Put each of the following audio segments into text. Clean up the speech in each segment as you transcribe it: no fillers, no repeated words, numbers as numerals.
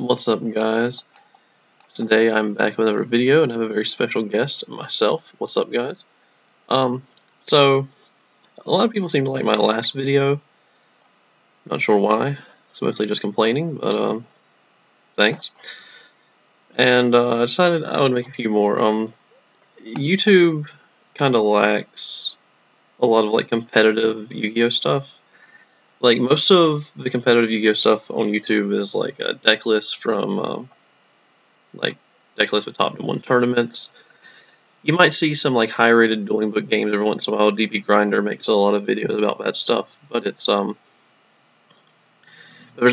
What's up, guys? Today I'm back with another video and I have a very special guest, myself. What's up, guys? So a lot of people seem to like my last video. Not sure why. It's mostly just complaining, but thanks. And I decided I would make a few more. YouTube kind of lacks a lot of like competitive Yu-Gi-Oh stuff. Like most of the competitive Yu-Gi-Oh stuff on YouTube is like a deck list from like deck lists with top 1 tournaments. You might see some like high-rated dueling book games every once in a while. DB Grinder makes a lot of videos about that stuff, but it's there's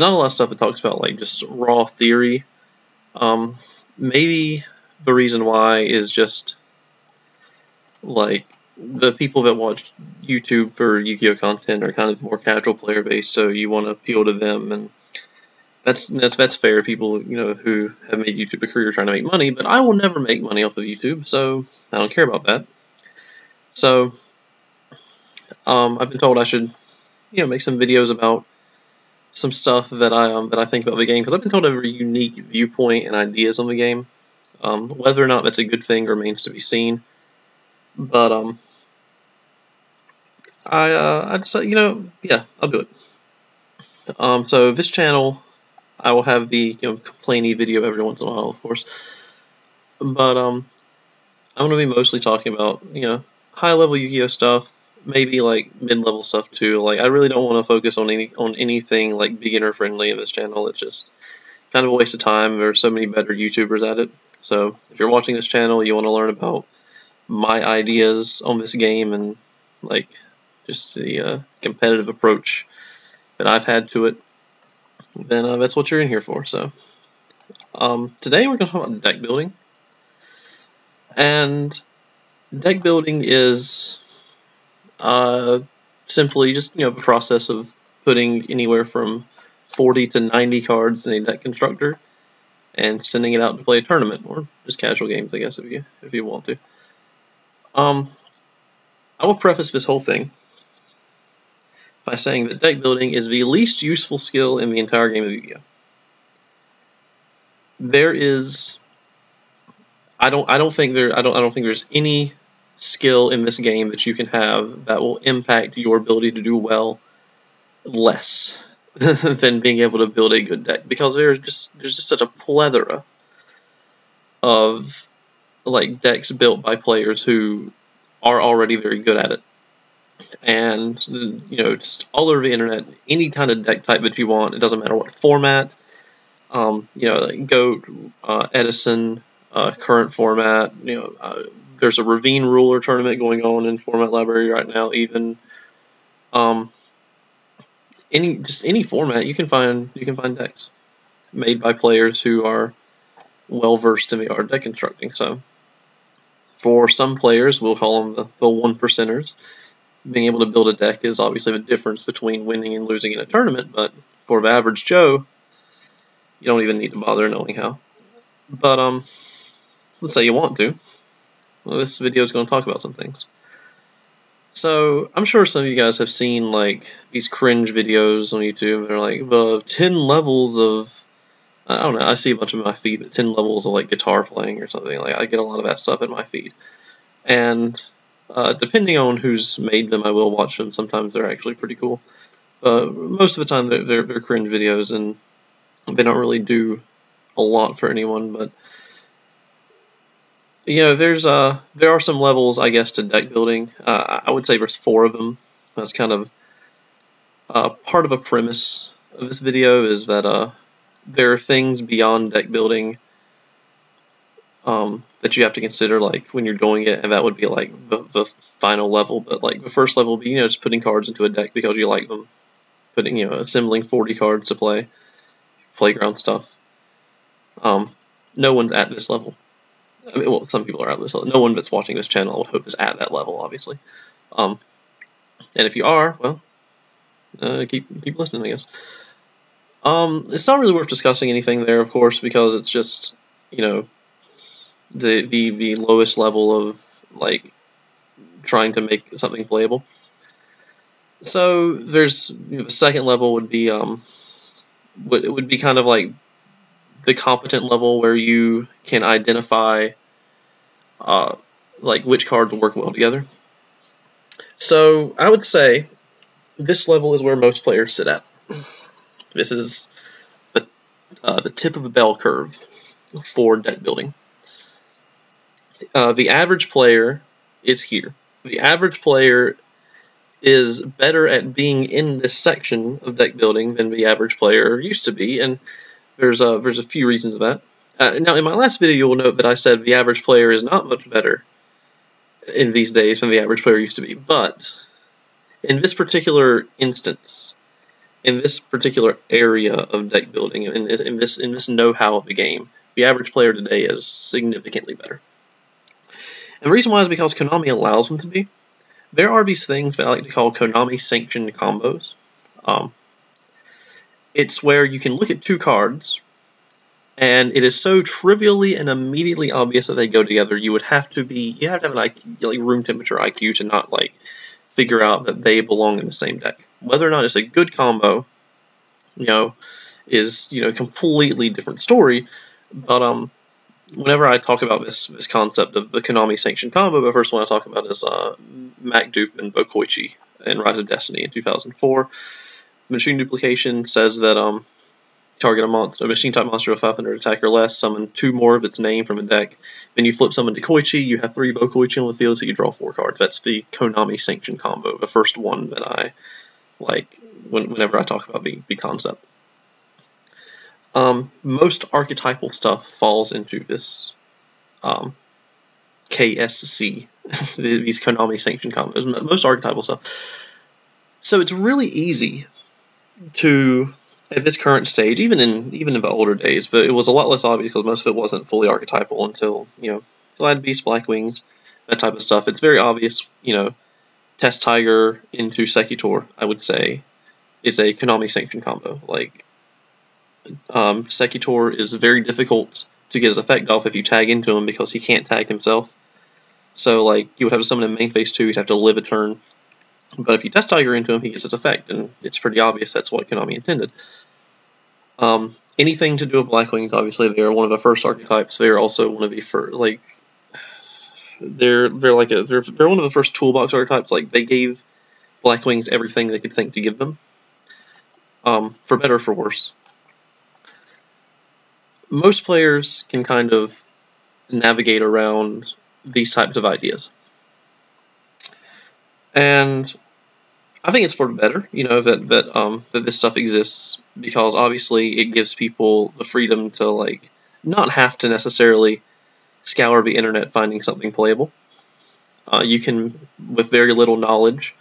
not a lot of stuff that talks about like just raw theory. Maybe the reason why is just like the people that watch YouTube for Yu-Gi-Oh content are kind of more casual player base, so you want to appeal to them, and that's fair. People, you know, who have made YouTube a career trying to make money, but I will never make money off of YouTube, so I don't care about that. So I've been told I should, make some videos about some stuff that I think about the game, because I've been told I have a unique viewpoint and ideas on the game. Whether or not that's a good thing remains to be seen. But I decided, yeah, I'll do it. So this channel, I will have the complainy video every once in a while, of course. But I'm going to be mostly talking about high level Yu-Gi-Oh stuff, maybe like mid level stuff too. Like I really don't want to focus on anything like beginner friendly in this channel. It's just kind of a waste of time. There are so many better YouTubers at it. So if you're watching this channel, you want to learn about my ideas on this game and like just the competitive approach that I've had to it, then that's what you're in here for. So today we're going to talk about deck building. And deck building is simply just the process of putting anywhere from 40 to 90 cards in a deck constructor and sending it out to play a tournament, or just casual games, I guess, if you want to. I will preface this whole thing by saying that deck building is the least useful skill in the entire game of Yu-Gi-Oh. There is, I don't think there's any skill in this game that you can have that will impact your ability to do well less than being able to build a good deck, because there's just such a plethora of like decks built by players who are already very good at it. And just all over the internet, any kind of deck type that you want, it doesn't matter what format, like Goat, Edison, current format, there's a Ravine Ruler tournament going on in Format Library right now, even any format you can find decks made by players who are well versed in the art of deck constructing. So for some players, we'll call them the 1%ers. Being able to build a deck is obviously the difference between winning and losing in a tournament, but for the average Joe, you don't even need to bother knowing how. But let's say you want to. Well, this video is going to talk about some things. So I'm sure some of you guys have seen like these cringe videos on YouTube. They're like the 10 levels of, I don't know, I see a bunch of my feed, but 10 levels of like guitar playing or something. Like I get a lot of that stuff in my feed. And depending on who's made them, I will watch them. Sometimes they're actually pretty cool. Most of the time they're cringe videos, and they don't really do a lot for anyone. But there are some levels, I guess, to deck building. I would say there's 4 of them. That's kind of part of a premise of this video, is that there are things beyond deck building that you have to consider, like when you're doing it, and that would be like the final level. But like the first level would be just putting cards into a deck because you like them, assembling 40 cards to play, playground stuff. No one's at this level. I mean, well, some people are at this level. No one that's watching this channel, I would hope, is at that level, obviously. And if you are, well, keep listening, I guess. It's not really worth discussing anything there, of course, because it's just the lowest level of like trying to make something playable. So there's the second level would be it would be kind of like the competent level where you can identify like which cards will work well together. So I would say this level is where most players sit at. This is the tip of the bell curve for deck building. The average player is here. The average player is better at being in this section of deck building than the average player used to be, and there's a few reasons of that. Now, in my last video, you'll note that I said the average player is not much better in these days than the average player used to be, but in this particular instance, in this particular area of deck building, in this know-how of the game, the average player today is significantly better. And the reason why is because Konami allows them to be. There are these things that I like to call Konami-sanctioned combos. It's where you can look at two cards, and it is so trivially and immediately obvious that they go together. You have to have an IQ, like room temperature IQ, to not like figure out that they belong in the same deck. Whether or not it's a good combo, is a completely different story. But whenever I talk about this concept of the Konami-sanctioned combo, the first one I talk about is Mac Dupe and Bokoichi in Rise of Destiny in 2004. Machine Duplication says that target a machine-type monster with 500 attack or less, summon 2 more of its name from a deck. Then you flip summon to Koichi, you have 3 Bokoichi on the field, so you draw 4 cards. That's the Konami-sanctioned combo, the first one that I like whenever I talk about the concept. Most archetypal stuff falls into this KSC, these Konami-sanctioned combos. Most archetypal stuff. So it's really easy to, at this current stage, even in the older days, but it was a lot less obvious because most of it wasn't fully archetypal until Glad Beast, Black Wings, that type of stuff. It's very obvious, Test Tiger into Sekitor, I would say, is a Konami-sanctioned combo. Like, Sekitor is very difficult to get his effect off if you tag into him because he can't tag himself. So, like, you would have to summon him main phase 2, he'd have to live a turn. But if you Test Tiger into him, he gets his effect, and it's pretty obvious that's what Konami intended. Anything to do with Black Wings, obviously, they are one of the first archetypes. They are also one of the first, like, they're one of the first toolbox archetypes. Like, they gave Black Wings everything they could think to give them, for better or for worse. Most players can kind of navigate around these types of ideas. And I think it's for the better, that this stuff exists, because obviously it gives people the freedom to, like, not have to necessarily scour the internet finding something playable. You can, with very little knowledge,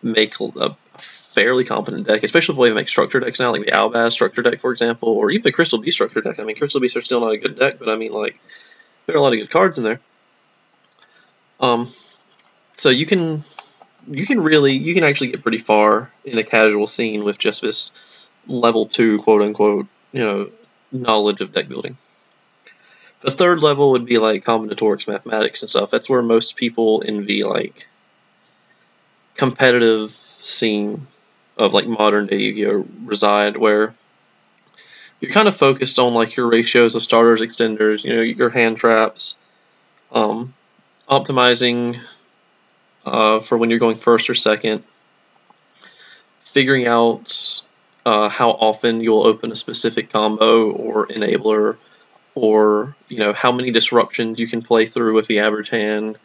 make a fairly competent deck, especially the way they make structure decks now, like the Albaz structure deck, for example, or even the Crystal Beast structure deck. I mean, Crystal Beasts are still not a good deck, but I mean, like, there are a lot of good cards in there. So you can actually get pretty far in a casual scene with just this level 2, quote unquote, knowledge of deck building. The third level would be like combinatorics, mathematics, and stuff. That's where most people in the like competitive scene of like modern day Yu-Gi-Oh reside, where you're kind of focused on like your ratios of starters, extenders, your hand traps, optimizing for when you're going first or second, figuring out how often you'll open a specific combo or enabler, or how many disruptions you can play through with the average hand,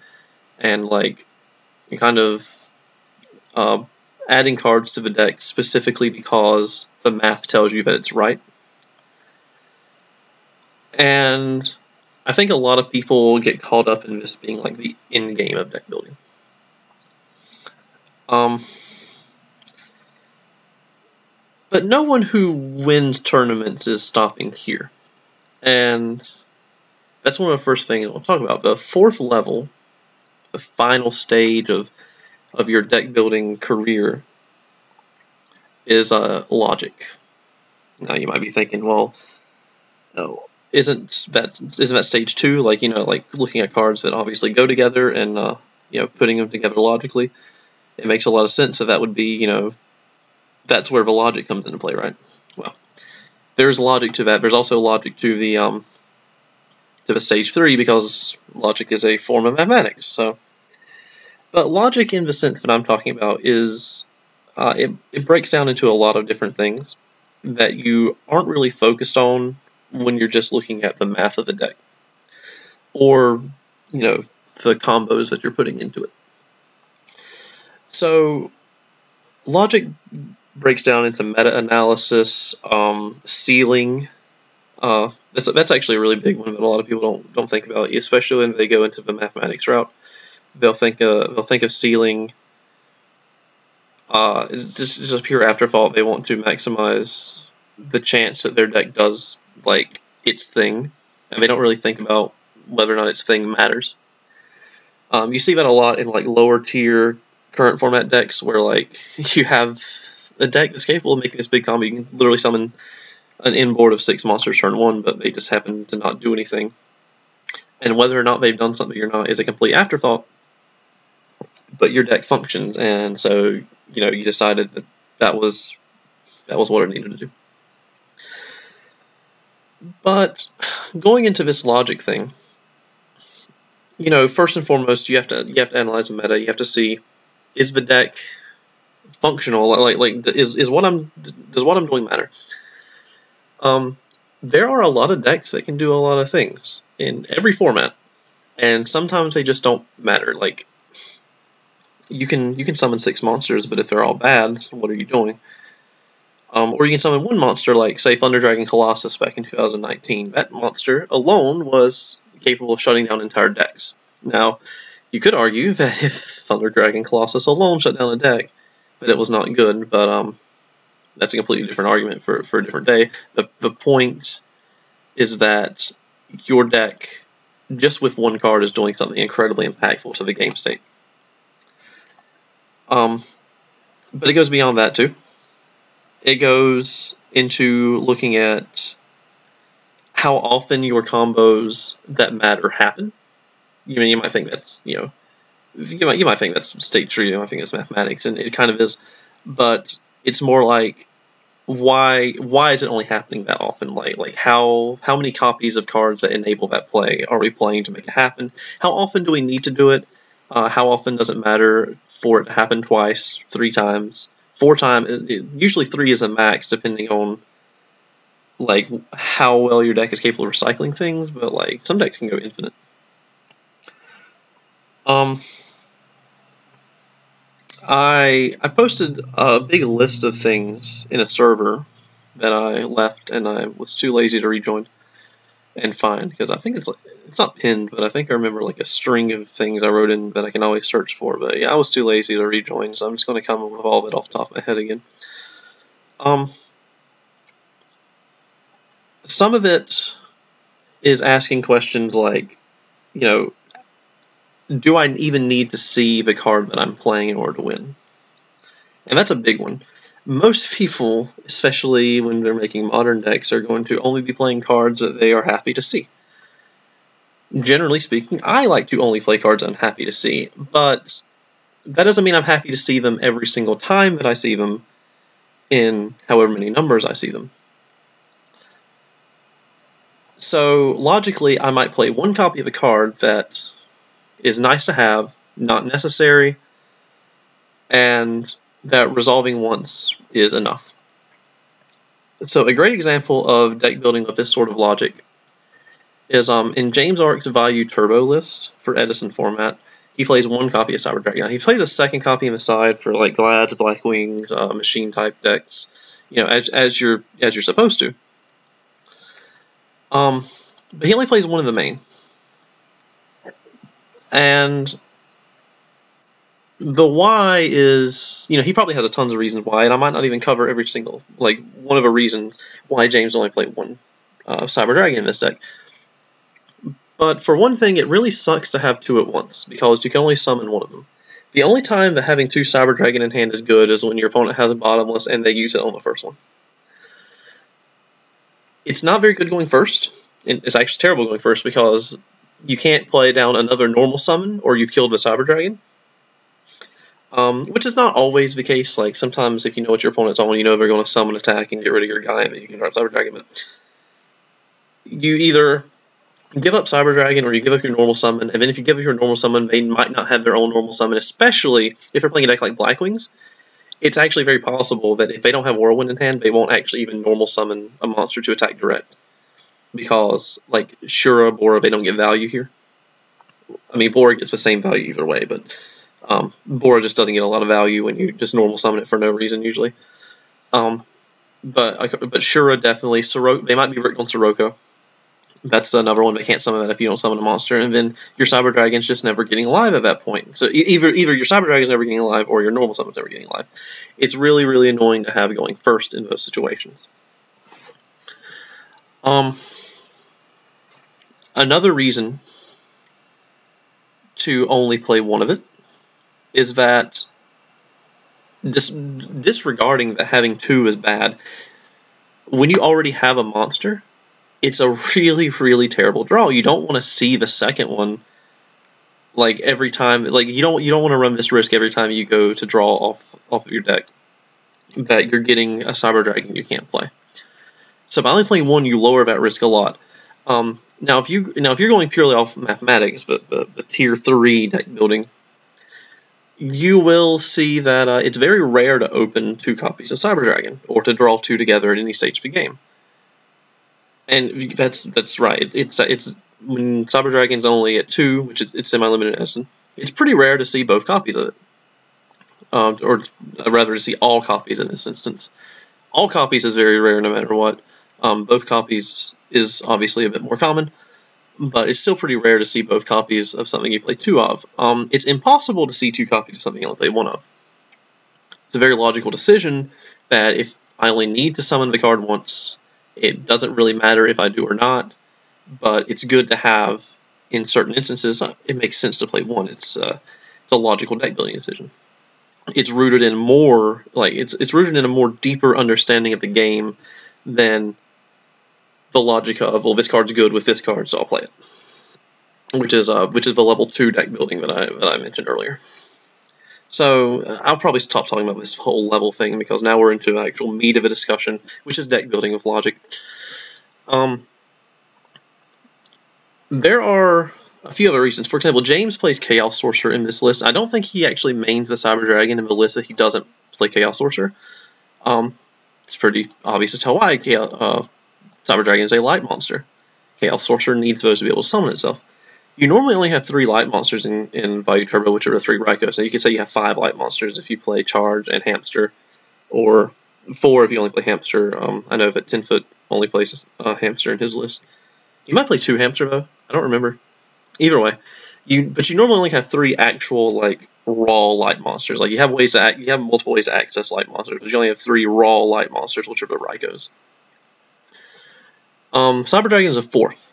and like kind of adding cards to the deck specifically because the math tells you that it's right. And I think a lot of people get caught up in this being like the end game of deck building. But no one who wins tournaments is stopping here. And that's one of the first things we'll talk about. The fourth level, the final stage of your deck building career, is logic. Now you might be thinking, well, isn't that stage 2? Like like looking at cards that obviously go together and putting them together logically. It makes a lot of sense that would be that's where the logic comes into play, right? Well, there's logic to that. There's also logic to the stage 3 because logic is a form of mathematics. So, but logic in the sense that I'm talking about is it breaks down into a lot of different things that you aren't really focused on when you're just looking at the math of the deck, or the combos that you're putting into it. So logic breaks down into meta-analysis, sealing. That's actually a really big one that a lot of people don't think about, especially when they go into the mathematics route. They'll think of sealing. It's just a pure afterthought. They want to maximize the chance that their deck does like its thing, and they don't really think about whether or not its thing matters. You see that a lot in like lower tier current format decks, where like you have a deck that's capable of making this big combo. You can literally summon an inboard of 6 monsters turn 1, but they just happen to not do anything. And whether or not they've done something or not is a complete afterthought. But your deck functions, and so you decided that was what it needed to do. But going into this logic thing, first and foremost, you have to analyze the meta. You have to see, is the deck functional? Does what I'm doing matter? There are a lot of decks that can do a lot of things in every format, and sometimes they just don't matter. Like, you can summon 6 monsters, but if they're all bad, what are you doing? Or you can summon 1 monster, like, say, Thunder Dragon Colossus back in 2019. That monster alone was capable of shutting down entire decks. Now, you could argue that if Thunder Dragon Colossus alone shut down a deck, that it was not good, but that's a completely different argument for a different day. The point is that your deck, just with 1 card, is doing something incredibly impactful to the game state. But it goes beyond that too. It goes into looking at how often your combos that matter happen. You might think that's you might think that's state tree. You might think that's mathematics, and it kind of is. But it's more like, why is it only happening that often? Like how many copies of cards that enable that play are we playing to make it happen? How often do we need to do it? How often does it matter for it to happen twice, 3 times, 4 times? Usually 3 is a max, depending on like how well your deck is capable of recycling things. But like some decks can go infinite. I posted a big list of things in a server that I left, and I was too lazy to rejoin and find, because I think it's not pinned, but I think I remember like a string of things I wrote in that I can always search for. But yeah, I was too lazy to rejoin, so I'm just going to come up with all of it off the top of my head again. Some of it is asking questions like, do I even need to see the card that I'm playing in order to win? And that's a big one. Most people, especially when they're making modern decks, are going to only be playing cards that they are happy to see. Generally speaking, I like to only play cards I'm happy to see, but that doesn't mean I'm happy to see them every single time that I see them in however many numbers I see them. So logically, I might play 1 copy of a card that is nice to have, not necessary, and that resolving once is enough. So a great example of deck building with this sort of logic is in James Ark's Value Turbo list for Edison format. He plays 1 copy of Cyber Dragon. Now, he plays a 2nd copy on the side for like Glads, Blackwings, machine type decks, as you're supposed to. But he only plays 1 of the main. And the why is, he probably has a tons of reasons why, and I might not even cover every single, one of the reasons why James only played 1 Cyber Dragon in this deck. But for one thing, it really sucks to have 2 at once, because you can only summon 1 of them. The only time that having 2 Cyber Dragon in hand is good is when your opponent has a bottomless and they use it on the first one. It's not very good going first. It's actually terrible going first, because you can't play down another normal summon, or you've killed the Cyber Dragon. which is not always the case. Like, sometimes if you know what your opponent's on, you know they're going to summon attack and get rid of your guy, and then you can drop Cyber Dragon. But you either give up Cyber Dragon or you give up your normal summon, and then if you give up your normal summon, they might not have their own normal summon, especially if they're playing a deck like Blackwings. It's actually very possible that if they don't have Whirlwind in hand, they won't actually even normal summon a monster to attack direct. Because, like, Shura, Bora, they don't get value here. I mean, Bora gets the same value either way, but Bora just doesn't get a lot of value when you just normal summon it for no reason, usually. But Shura definitely, they might be rigged on Sirocco. That's another one. They can't summon that if you don't summon a monster, and then your Cyber Dragon's just never getting alive at that point. So either your Cyber Dragon's never getting alive, or your normal summon's never getting alive. It's really, really annoying to have going first in those situations. Another reason to only play one of it is that, disregarding that having two is bad, when you already have a monster, it's a really, really terrible draw. You don't want to see the second one, like, every time. Like, you don't want to run this risk every time you go to draw off of your deck that you're getting a Cyber Dragon you can't play. So by only playing one, you lower that risk a lot. Now if you're going purely off mathematics, the tier 3 deck building, you will see that it's very rare to open 2 copies of Cyber Dragon or to draw 2 together at any stage of the game. And that's right. It's when Cyber Dragon's only at 2, which it's semi-limited essence, it's pretty rare to see both copies of it. Or rather to see all copies in this instance. All copies is very rare no matter what. Both copies is obviously a bit more common, but it's still pretty rare to see both copies of something you play 2 of. It's impossible to see 2 copies of something you only play 1 of. It's a very logical decision that if I only need to summon the card once, it doesn't really matter if I do or not, but it's good to have in certain instances. It makes sense to play 1. It's a logical deck building decision. It's rooted in more, like, it's rooted in a more deeper understanding of the game than the logic of, well, this card's good with this card, so I'll play it. Which is the level 2 deck building that I mentioned earlier. So I'll probably stop talking about this whole level thing because now we're into the actual meat of a discussion, which is deck building with logic. There are a few other reasons. For example, James plays Chaos Sorcerer in this list. I don't think he actually mains the Cyber Dragon. In Melissa, he doesn't play Chaos Sorcerer. It's pretty obvious to tell why. Cyber Dragon is a light monster. Chaos Sorcerer needs those to be able to summon itself. You normally only have 3 light monsters in Value Turbo, which are the 3 Rykos. So you could say you have 5 light monsters if you play Charge and Hamster, or 4 if you only play Hamster. I know that 10-foot only plays Hamster in his list. You might play 2 Hamster, though. I don't remember. Either way, but you normally only have 3 actual, like, raw light monsters. Like, you have multiple ways to access light monsters, but you only have 3 raw light monsters, which are the Rykos. Cyber Dragon is a 4th.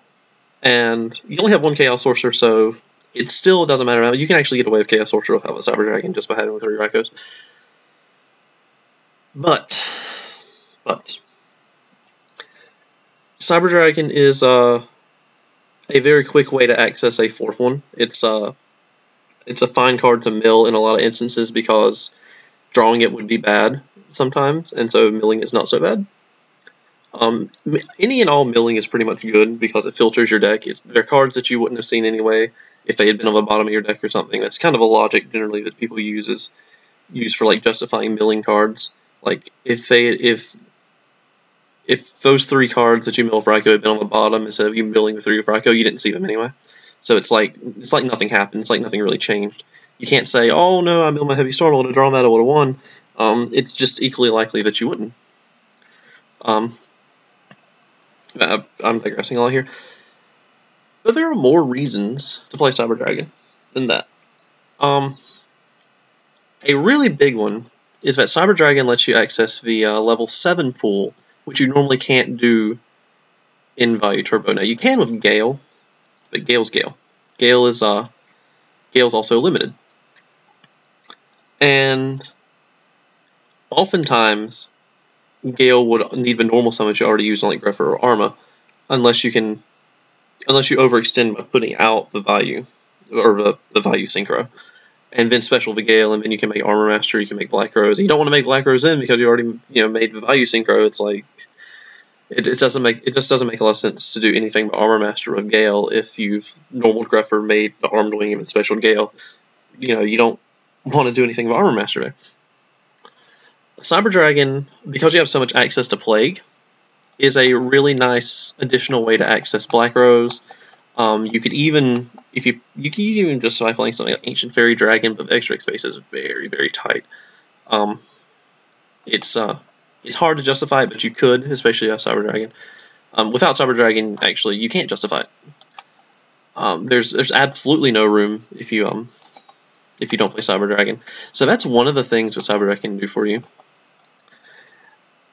And you only have 1 Chaos Sorcerer, so it still doesn't matter. You can actually get away with Chaos Sorcerer without a Cyber Dragon just by having 3 Rykos. But Cyber Dragon is a very quick way to access a 4th one. It's a fine card to mill in a lot of instances because drawing it would be bad sometimes, and so milling is not so bad. Any and all milling is pretty much good because it filters your deck. They're cards that you wouldn't have seen anyway if they had been on the bottom of your deck or something. That's kind of a logic generally that people use for, like, justifying milling cards. Like, if those 3 cards that you mill with Ryko had been on the bottom instead of you milling the 3 with Ryko, you didn't see them anyway. So it's like nothing happened. It's like nothing really changed. You can't say, oh no, I milled my Heavy Storm, I would have drawn that, I would have won. It's just equally likely that you wouldn't. I'm digressing a lot here. But there are more reasons to play Cyber Dragon than that. A really big one is that Cyber Dragon lets you access the level 7 pool, which you normally can't do in Value Turbo. Now, you can with Gale, but Gale's Gale. Gale's also limited. And oftentimes, Gale would need the normal summon you already used on, like, Grepher or Arma, unless you overextend by putting out the value, or the value synchro. and then special Vigale, and then you can make Armor Master, you can make Black Rose. You don't want to make Black Rose in because you already made the value synchro. It's like it just doesn't make a lot of sense to do anything but Armor Master with Gale if you've normal Grepher made the Armed Wing and special Gale. You don't want to do anything but Armor Master there. Cyber Dragon, because you have so much access to Plague, is a really nice additional way to access Black Rose. You could even just by playing something like Ancient Fairy Dragon, but the extra space is very, very tight. It's hard to justify it, but you could, especially with Cyber Dragon. Without Cyber Dragon, actually, you can't justify it. There's absolutely no room if you don't play Cyber Dragon. So that's one of the things that Cyber Dragon can do for you.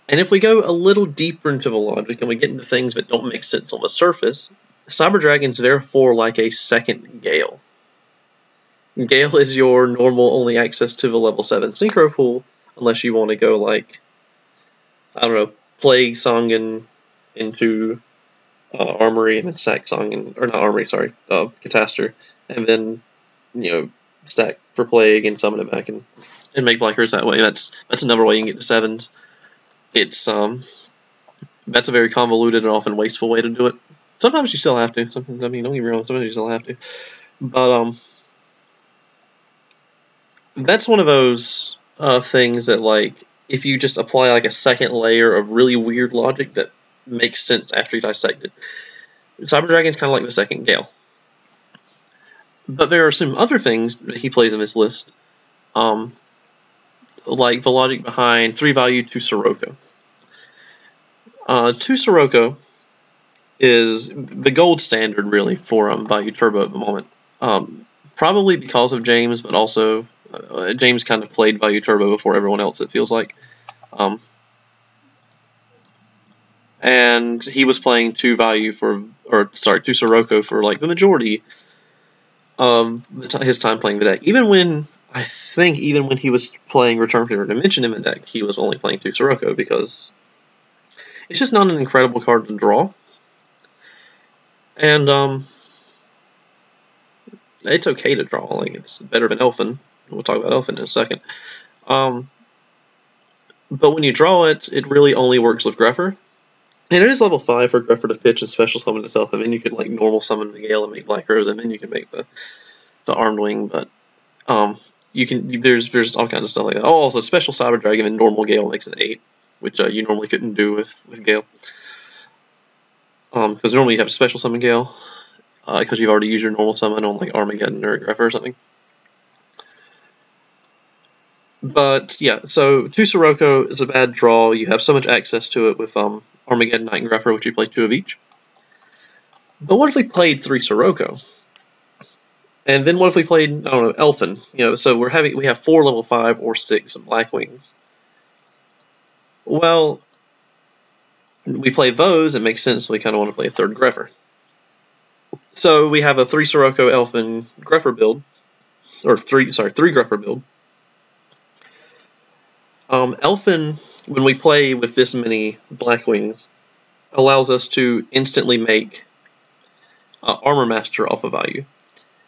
And if we go a little deeper into the logic and we get into things that don't make sense on the surface, Cyber Dragon's therefore like a second Gale. Gale is your normal only access to the level 7 Synchro pool, unless you want to go like, I don't know, Plague Songen into Armory and then stack Songen, or not Armory, sorry, Cataster, and then, stack for Plague and summon it back and make Black Rose that way. That's another way you can get to 7s. It's that's a very convoluted and often wasteful way to do it. Sometimes you still have to. Sometimes, don't get me wrong, sometimes you still have to. But that's one of those things that, like, if you just apply like a second layer of really weird logic that makes sense after you dissect it. Cyber Dragon's kind of like the second Gale. But there are some other things that he plays in this list. Like the logic behind 3-value 2 Sirocco. 2 Sirocco is the gold standard, really, for value turbo at the moment. Probably because of James, but also James kind of played value turbo before everyone else, it feels like. And he was playing 2 Sirocco for like the majority of his time playing the deck. Even when he was playing Return to the Dimension in the deck, he was only playing 2 Sirocco because it's just not an incredible card to draw. And it's okay to draw. Like, it's better than Elfin. We'll talk about Elfin in a second. But when you draw it, it really only works with Grepher. And it is level 5 for Grepher to pitch and special summon itself. I mean, you could like normal summon Miguel and make Black Rose, and then you can make the Armed Wing. But there's all kinds of stuff like that. Oh, also special Cyber Dragon and normal Gale makes an 8, which you normally couldn't do with Gale. Because normally you'd have to special summon Gale, because you've already used your normal summon on like Armageddon or Grepher or something. But yeah, so 2 Sirocco is a bad draw. You have so much access to it with Armageddon, Knight, and Grepher, which you play 2 of each. But what if we played 3 Sirocco? And then what if we played, I don't know, Elfin? So we have 4 level 5 or 6 Black Wings. Well, we play those, it makes sense, we kind of want to play a 3rd Grepher. So we have a 3 Sirocco Elfin Grepher build, or 3 Grepher build. Elfin, when we play with this many Black Wings, allows us to instantly make Armor Master off of value.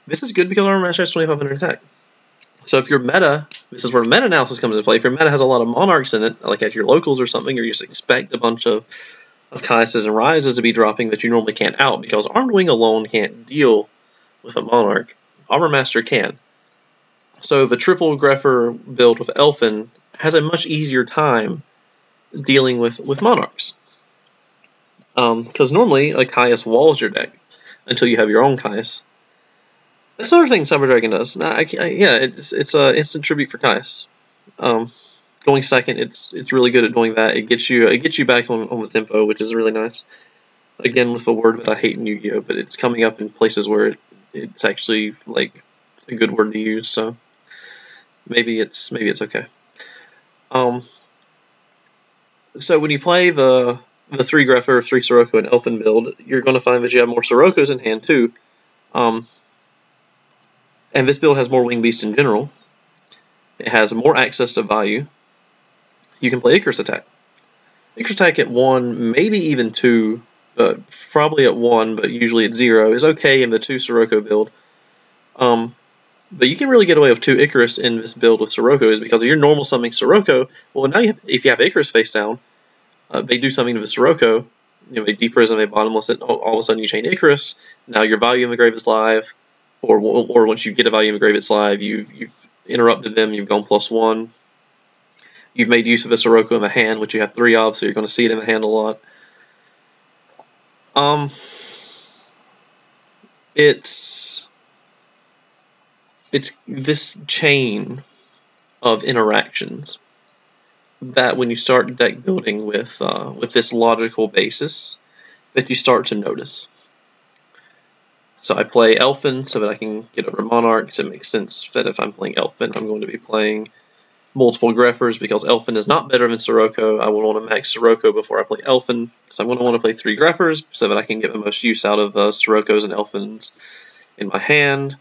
This is good because Armor Master has 2500 attack. So if your meta, this is where meta analysis comes into play, if your meta has a lot of Monarchs in it, like at your locals or something, or you just expect a bunch of Kaises and Rises to be dropping that you normally can't out, because Armed Wing alone can't deal with a Monarch. Armor Master can. So the triple Grepher build with Elfin has a much easier time dealing with Monarchs. Because normally a Caius walls your deck until you have your own Caius. That's another thing Cyber Dragon does. It's an instant tribute for Caius. Going second, it's really good at doing that. It gets you back on the tempo, which is really nice. Again, with a word that I hate in Yu-Gi-Oh, but it's coming up in places where it's actually like a good word to use. So maybe it's okay. So when you play the 3 Grepher, 3 Sirocco, and Elfin build, you're going to find that you have more Siroccos in hand too. And this build has more Wing Beast in general. It has more access to value. You can play Icarus Attack. Icarus Attack at 1, maybe even 2, but probably at 1, but usually at 0, is okay in the 2 Sirocco build. But you can really get away with 2 Icarus in this build with Sirocco, is because of your normal summoning Sirocco. Well, now if you have Icarus face down, they do something to the Sirocco. They deprison, they bottomless it. All of a sudden you chain Icarus. Now your value in the grave is live, or once you get a value in the grave, it's live. You've interrupted them. You've gone +1. You've made use of a Sirocco in the hand, which you have 3 of, so you're going to see it in the hand a lot. It's this chain of interactions that when you start deck building with this logical basis, that you start to notice. So I play Elfin so that I can get over Monarchs. It makes sense that if I'm playing Elfin, I'm going to be playing multiple Greffers, because Elfin is not better than Sirocco. I would want to max Sirocco before I play Elfin, so I'm going to want to play 3 Greffers so that I can get the most use out of Siroccos and Elfins in my hand.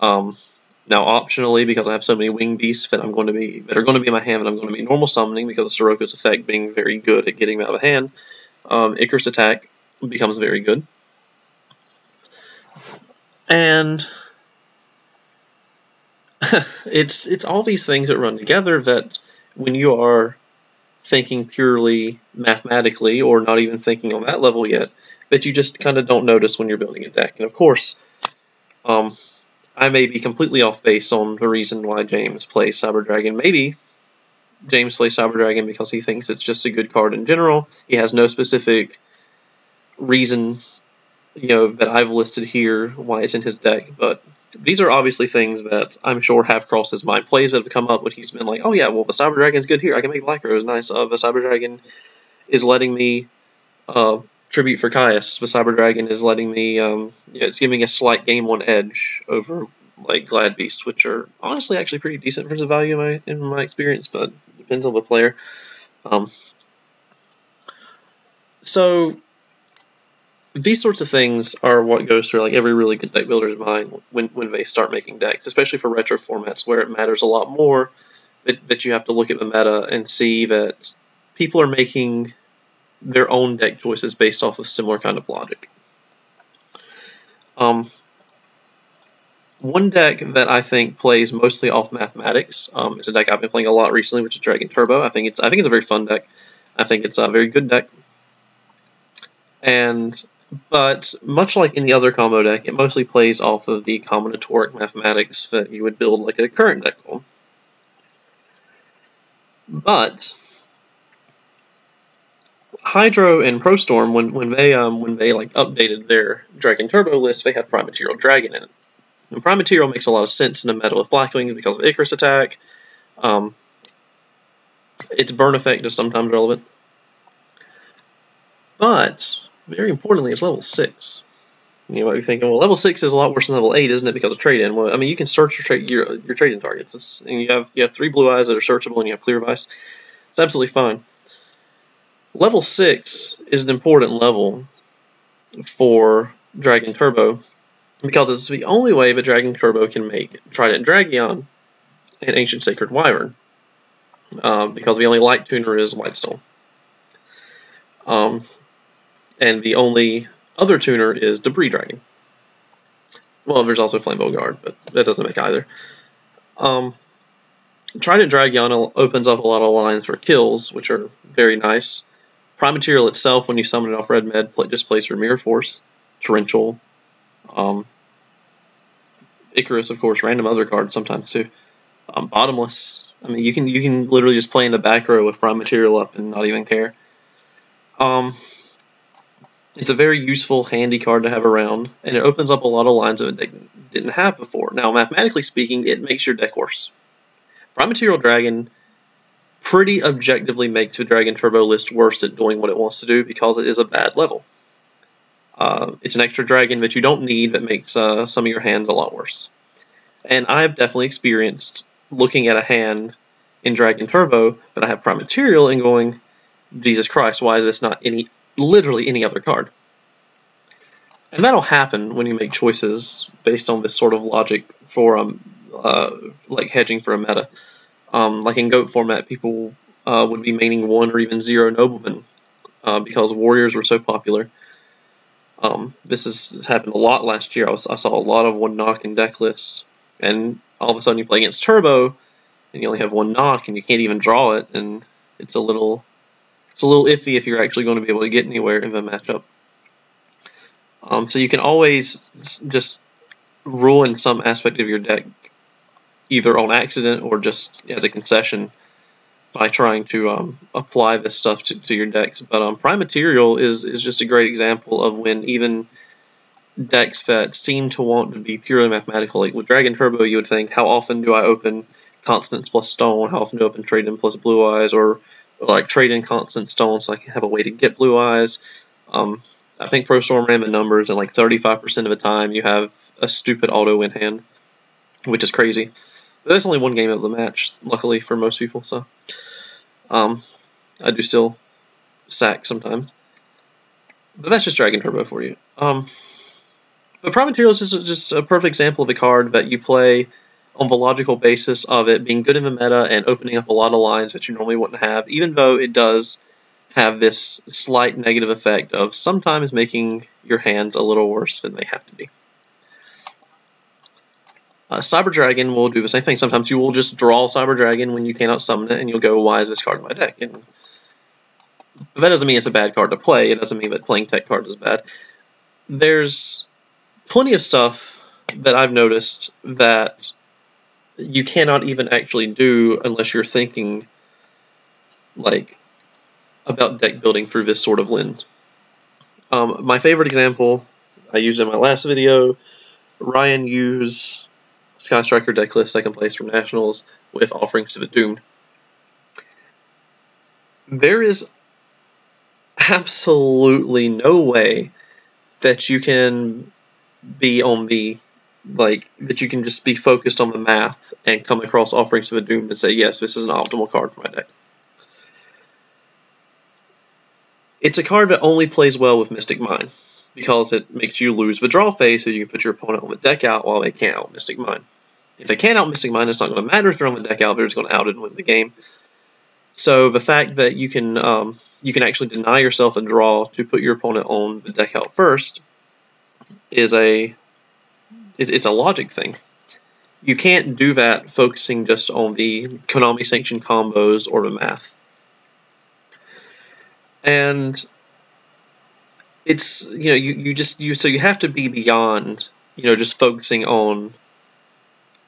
Now, optionally, because I have so many wing beasts that are going to be in my hand, and I'm going to be normal summoning because of Sirocco's effect being very good at getting them out of the hand, Icarus attack becomes very good. And it's all these things that run together that when you are thinking purely mathematically, or not even thinking on that level yet, that you just kind of don't notice when you're building a deck. And of course, I may be completely off base on the reason why James plays Cyber Dragon. Maybe James plays Cyber Dragon because he thinks it's just a good card in general. He has no specific reason, that I've listed here why it's in his deck. But these are obviously things that I'm sure have crossed his mind. Plays that have come up when he's been like, oh yeah, well the Cyber Dragon's good here. I can make Black Rose nice. The Cyber Dragon is letting me tribute for Caius. The Cyber Dragon is letting me, it's giving a slight game 1 edge over like Glad Beasts, which are honestly actually pretty decent in terms of value in my experience, but depends on the player. So these sorts of things are what goes through like every really good deck builder's mind when they start making decks, especially for retro formats where it matters a lot more that you have to look at the meta and see that people are making their own deck choices based off of similar kind of logic. One deck that I think plays mostly off mathematics is a deck I've been playing a lot recently, which is Dragon Turbo. I think it's a very fun deck. I think it's a very good deck. But much like any other combo deck, it mostly plays off of the combinatoric mathematics that you would build like a current deck on. But Hydro and ProStorm, when they like updated their Dragon Turbo list, they had Prime Material Dragon in it. And Prime Material makes a lot of sense in the meta with Blackwing because of Icarus attack. Its burn effect is sometimes relevant. But very importantly, it's level 6. You might be thinking, well, level 6 is a lot worse than level 8, isn't it, because of trade-in? Well, I mean, you can search your trade-in targets. And you have 3 blue eyes that are searchable, and you have clear vice. It's absolutely fine. Level 6 is an important level for Dragon Turbo because it's the only way that Dragon Turbo can make Trident Dragion and Ancient Sacred Wyvern, because the only light tuner is Whitestone. And the only other tuner is Debris Dragon. Well, there's also Flambeau Guard, but that doesn't make either. Trident Dragion opens up a lot of lines for kills, which are very nice. Prime Material itself, when you summon it off Red Med, just plays for Mirror Force, Torrential, Icarus, of course, random other cards sometimes too. Bottomless. I mean, you can literally just play in the back row with Prime Material up and not even care. It's a very useful, handy card to have around, and it opens up a lot of lines that it didn't have before. Now, mathematically speaking, it makes your deck worse. Prime Material Dragon pretty objectively makes the Dragon Turbo list worse at doing what it wants to do because it is a bad level. It's an extra dragon that you don't need that makes some of your hands a lot worse. And I've definitely experienced looking at a hand in Dragon Turbo that I have Prime Material and going, Jesus Christ, why is this not literally any other card? And that'll happen when you make choices based on this sort of logic for like hedging for a meta. Like in GOAT format, people would be maining 1 or even 0 Noblemen because Warriors were so popular. This has happened a lot last year. I saw a lot of 1 knock in deck lists, and all of a sudden you play against Turbo, and you only have one knock, and you can't even draw it, and it's a little iffy if you're actually going to be able to get anywhere in the matchup. So you can always just ruin some aspect of your deck, either on accident or just as a concession, by trying to apply this stuff to your decks. But Prime Material is just a great example of when even decks that seem to want to be purely mathematical, like with Dragon Turbo, you would think, how often do I open Constants plus Stone? How often do I open Trade-in plus Blue Eyes? Or like Trade-in Constant Stone so I can have a way to get Blue Eyes. I think Pro Storm ran the numbers, and like 35% of the time you have a stupid auto in hand, which is crazy. But that's only one game of the match, luckily for most people, so I do still sack sometimes. But that's just Dragon Turbo for you. But Prime Materials is just a perfect example of a card that you play on the logical basis of it being good in the meta and opening up a lot of lines that you normally wouldn't have, even though it does have this slight negative effect of sometimes making your hands a little worse than they have to be. Cyber Dragon will do the same thing. Sometimes you will just draw Cyber Dragon when you cannot summon it, and you'll go, why is this card in my deck? And that doesn't mean it's a bad card to play. It doesn't mean that playing tech cards is bad. There's plenty of stuff that I've noticed that you cannot even actually do unless you're thinking like about deck building through this sort of lens. My favorite example I used in my last video, Ryan used Sky Striker deck list, second place from Nationals, with Offerings to the Doomed. There is absolutely no way that you can be on the, that you can just be focused on the math and come across Offerings to the Doomed and say, yes, this is an optimal card for my deck. It's a card that only plays well with Mystic Mine, because it makes you lose the draw phase, so you can put your opponent on the deck out while they can't out Mystic Mine. If they can't out Mystic Mine, it's not going to matter if they're on the deck out, they're just going to out it and win the game. So the fact that you can actually deny yourself a draw to put your opponent on the deck out first is it's a logic thing. You can't do that focusing just on the Konami sanctioned combos or the math. And it's, so you have to be beyond, just focusing on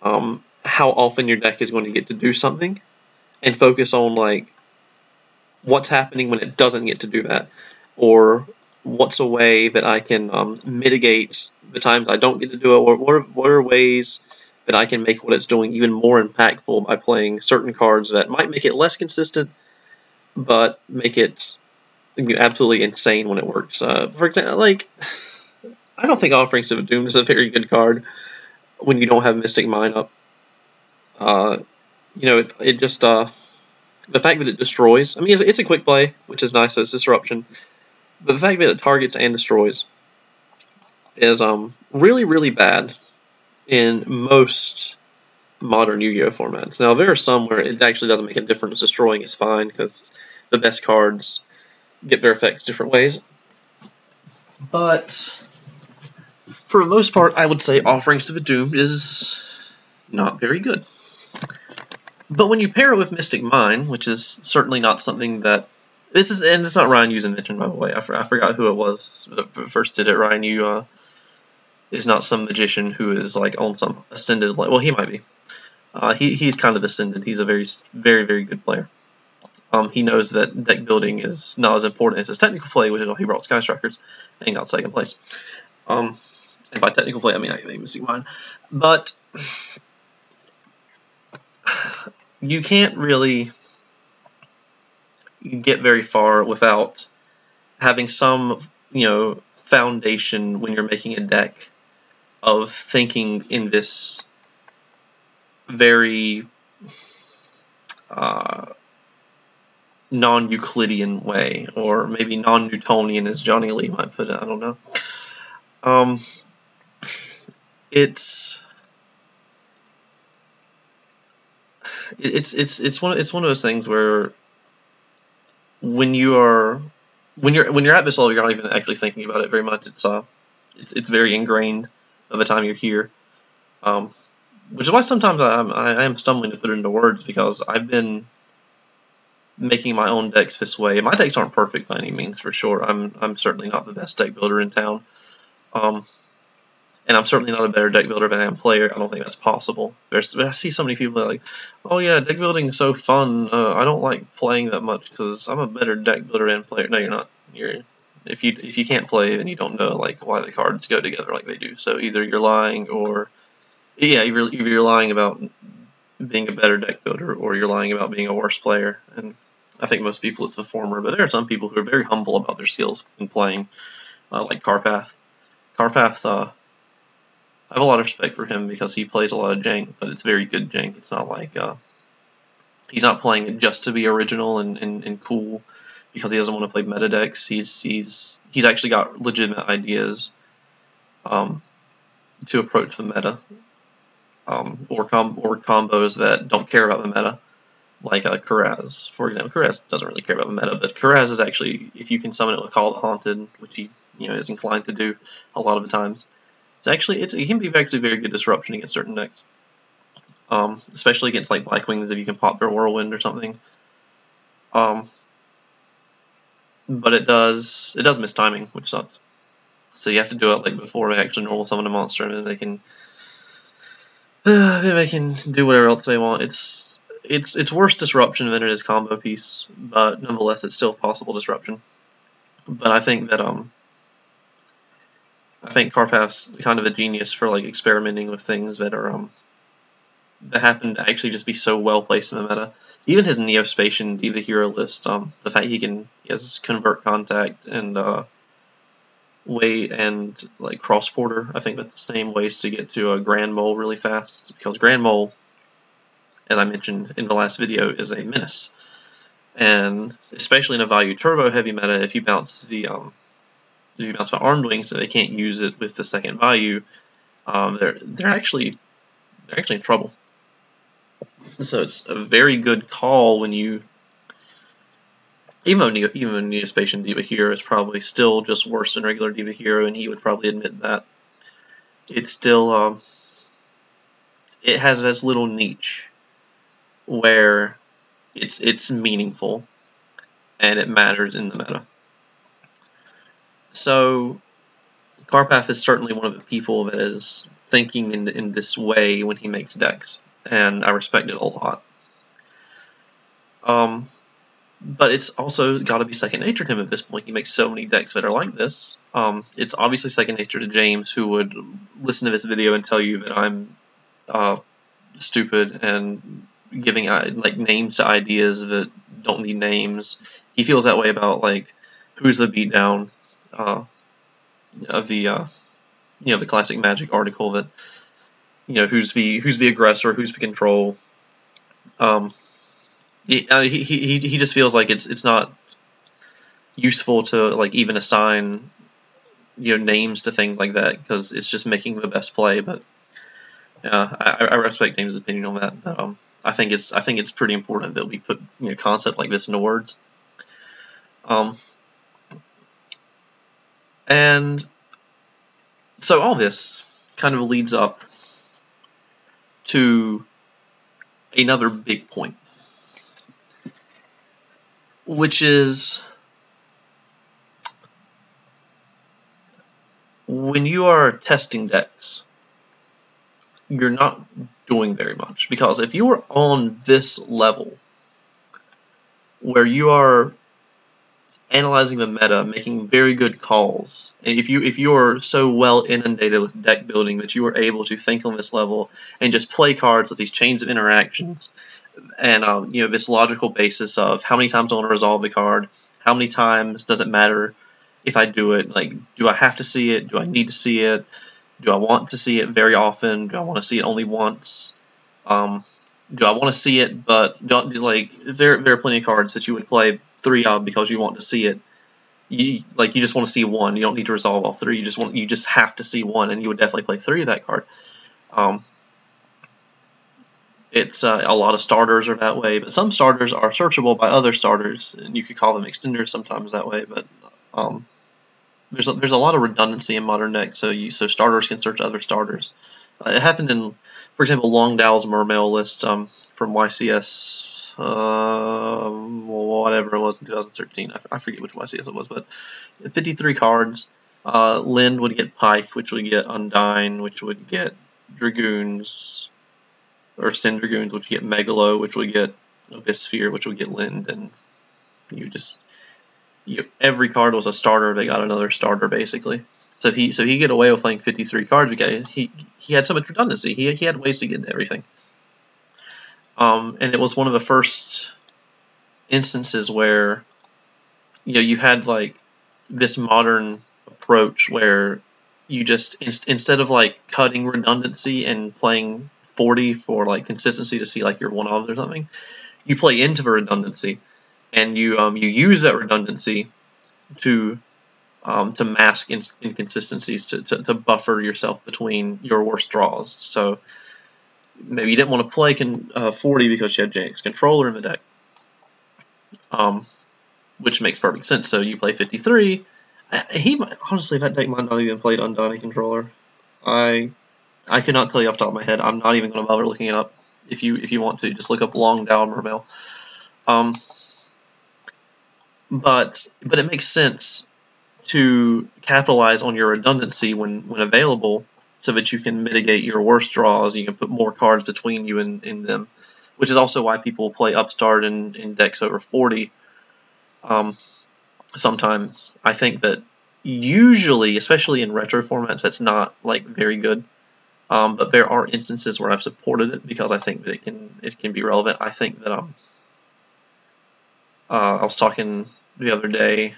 how often your deck is going to get to do something, and focus on like what's happening when it doesn't get to do that, or what's a way that I can mitigate the times I don't get to do it, or what are ways that I can make what it's doing even more impactful by playing certain cards that might make it less consistent, but make it absolutely insane when it works. For example, I don't think Offerings to the Doomed is a very good card when you don't have Mystic Mine up. It just the fact that it destroys. I mean, it's a quick play, which is nice as disruption, but the fact that it targets and destroys is really, really bad in most modern Yu-Gi-Oh formats. Now, there are some where it actually doesn't make a difference. Destroying is fine because the best cards get their effects different ways. But for the most part, I would say Offerings to the Doomed is not very good. But when you pair it with Mystic Mine, which is certainly not something that and it's not Ryan Yu's invention, by the way. I forgot who it was that first did it. Ryan Yu is not some magician who is like on some ascended. Well, he might be. He's kind of ascended. He's a very, very, very good player. He knows that deck building is not as important as his technical play, which is why he brought Sky Strikers and got second place. And by technical play, I mean Mystic Mine. But you can't really get very far without having some, foundation when you're making a deck of thinking in this very non-Euclidean way, or maybe non-Newtonian, as Johnny Lee might put it. I don't know. It's one of those things where when you're at this level, you're not even actually thinking about it very much. It's very ingrained by the time you're here. which is why sometimes I am stumbling to put it into words, because I've been making my own decks this way. My decks aren't perfect by any means, for sure. I'm certainly not the best deck builder in town, and I'm certainly not a better deck builder than I am player. I don't think that's possible. I see so many people that are like, oh yeah, deck building is so fun. I don't like playing that much because I'm a better deck builder and player. No, you're not. If you can't play, then you don't know like why the cards go together like they do. So either you're lying, or yeah, either you're lying about being a better deck builder, or you're lying about being a worse player. And I think most people it's the former, but there are some people who are very humble about their skills in playing, like Carpath. Carpath, I have a lot of respect for him because he plays a lot of jank, but it's very good jank. It's not like he's not playing it just to be original and cool because he doesn't want to play meta decks. He's actually got legitimate ideas to approach the meta, or combos that don't care about the meta, like Kuraz, for example. Kuraz doesn't really care about the meta, but Kuraz is actually, if you can summon it with Call the Haunted, which he is inclined to do a lot of the times, it can be actually very good disruption against certain decks, especially against like Blackwings if you can pop their Whirlwind or something. But it does miss timing, which sucks. So you have to do it like before they actually normal summon a monster, and then they can do whatever else they want. It's worse disruption than it is combo piece, but nonetheless it's still possible disruption. But I think that Karpath's kind of a genius for like experimenting with things that are that happen to actually just be so well placed in the meta. Even his Neospatian Diva Hero list, the fact he has Convert Contact and way and like Cross Porter, I think that's the same ways to get to a Grand Mole really fast, because Grand Mole, as I mentioned in the last video, is a menace. And especially in a value turbo heavy meta, if you bounce the Armed Wing so they can't use it with the second value, they're actually in trouble. So it's a very good call when you, even though Neospatian Diva Hero is probably still just worse than regular Diva Hero, and he would probably admit that, it's still it has this little niche where it's meaningful and it matters in the meta. So Karpath is certainly one of the people that is thinking in this way when he makes decks, and I respect it a lot. But it's also got to be second nature to him at this point. He makes so many decks that are like this. It's obviously second nature to James, who would listen to this video and tell you that I'm stupid and giving like names to ideas that don't need names. He feels that way about like who's the beatdown of the the classic Magic article, that who's the aggressor, who's the control. He just feels like it's not useful to like even assign names to things like that, because it's just making the best play. But I respect James' opinion on that. But I think it's pretty important that we put concept like this into words. And so all this kind of leads up to another big point, which is when you are testing decks, you're not doing very much, because if you are on this level where you are analyzing the meta, making very good calls, and if you're so well inundated with deck building that you are able to think on this level and just play cards with these chains of interactions, and this logical basis of how many times I want to resolve the card, how many times does it matter if I do it, like do I have to see it, do I need to see it, do I want to see it very often, do I want to see it only once, do I want to see it but don't, like there are plenty of cards that you would play 3 of because you want to see it. You just want to see one. You don't need to resolve all 3. You just have to see one, and you would definitely play 3 of that card. It's a lot of starters are that way, but some starters are searchable by other starters, and you could call them extenders sometimes that way. But there's a lot of redundancy in modern decks, so starters can search other starters, It happened in, for example, Long Dow's Mermail list from YCS, whatever it was in 2013. I forget which YCS it was, but 53 cards. Lind would get Pike, which would get Undyne, which would get Dragoons, or Sin Dragoons, which would get Megalo, which would get Abysphere, which would get Lind, and every card was a starter. They got another starter basically. So he get away with playing 53 cards because he had so much redundancy. He had ways to get into everything. And it was one of the first instances where you had like this modern approach where you just instead of like cutting redundancy and playing 40 for like consistency to see like your one-offs or something, you play into the redundancy, and you use that redundancy to mask inconsistencies, to buffer yourself between your worst draws. So maybe you didn't want to play 40 because you had Jane's Controller in the deck, which makes perfect sense. So you play 53. Honestly, that deck might not even played Undyne Controller. I could not tell you off the top of my head. I'm not even going to bother looking it up. If you want to, just look up Long Dow Mermail. But it makes sense to capitalize on your redundancy when available, so that you can mitigate your worst draws. You can put more cards between you and them, which is also why people play Upstart in decks over 40. Sometimes I think that usually, especially in retro formats, that's not like very good. But there are instances where I've supported it because I think that it can be relevant. I think that I was talking the other day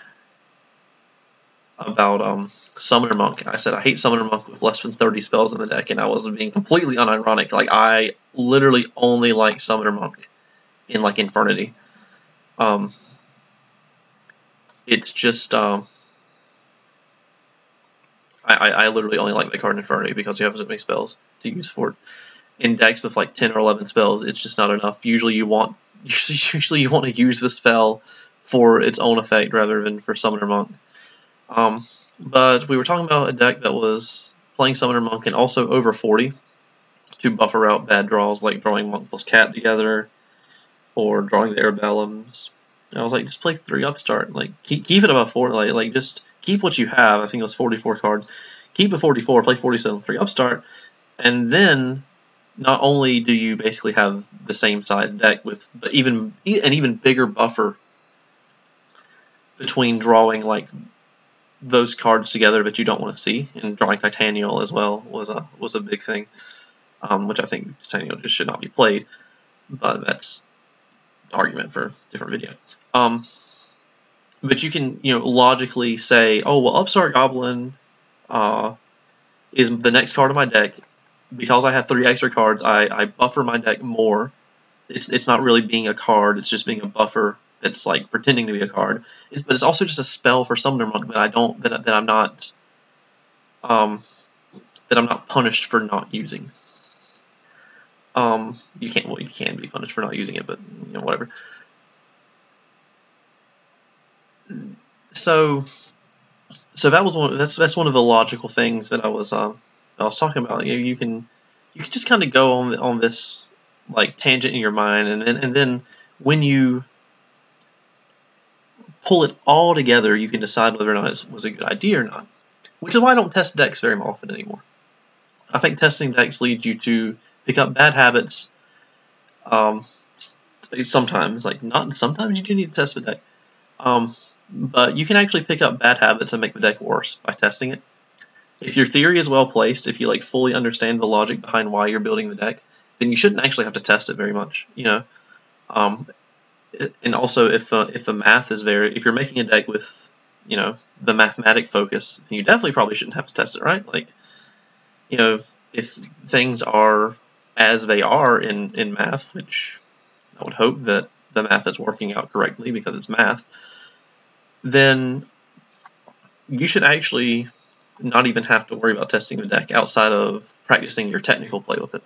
about Summoner Monk. I said I hate Summoner Monk with less than 30 spells in the deck, and I was being completely unironic. Like, I literally only like Summoner Monk in like Infernity. It's just I literally only like the card in Infernity because you have so many spells to use for it. In decks with like 10 or 11 spells, it's just not enough. Usually you want to use the spell for its own effect rather than for Summoner Monk. But we were talking about a deck that was playing Summoner Monk and also over 40 to buffer out bad draws, like drawing Monk plus Cat together or drawing the Airbalums. And I was like, just play 3 Upstart. Like, keep it above 4. Like just keep what you have. I think it was 44 cards. Keep it 44, play 47, 3 Upstart, and then not only do you basically have the same size deck but an even bigger buffer between drawing like those cards together that you don't want to see, and drawing Titanial as well was a big thing, which I think Titanial just should not be played, but that's an argument for a different video. But you can logically say, oh well, Upstart Goblin is the next card of my deck. Because I have 3 extra cards, I buffer my deck more. It's not really being a card; it's just being a buffer that's like pretending to be a card. But it's also just a spell for Summoner Monk that I'm not punished for not using. You can be punished for not using it, but whatever. So that was that's one of the logical things that I was talking about. You can just kind of go on this like tangent in your mind, and then when you pull it all together, you can decide whether or not it was a good idea or not. Which is why I don't test decks very often anymore. I think testing decks leads you to pick up bad habits. Sometimes, sometimes you do need to test the deck. But you can actually pick up bad habits and make the deck worse by testing it. If your theory is well placed, if you like fully understand the logic behind why you're building the deck, then you shouldn't actually have to test it very much, And also, if the math is if you're making a deck with, the mathematic focus, then you definitely probably shouldn't have to test it, right? Like, if things are as they are in math, which I would hope that the math is working out correctly because it's math, then you should actually not even have to worry about testing the deck outside of practicing your technical play with it,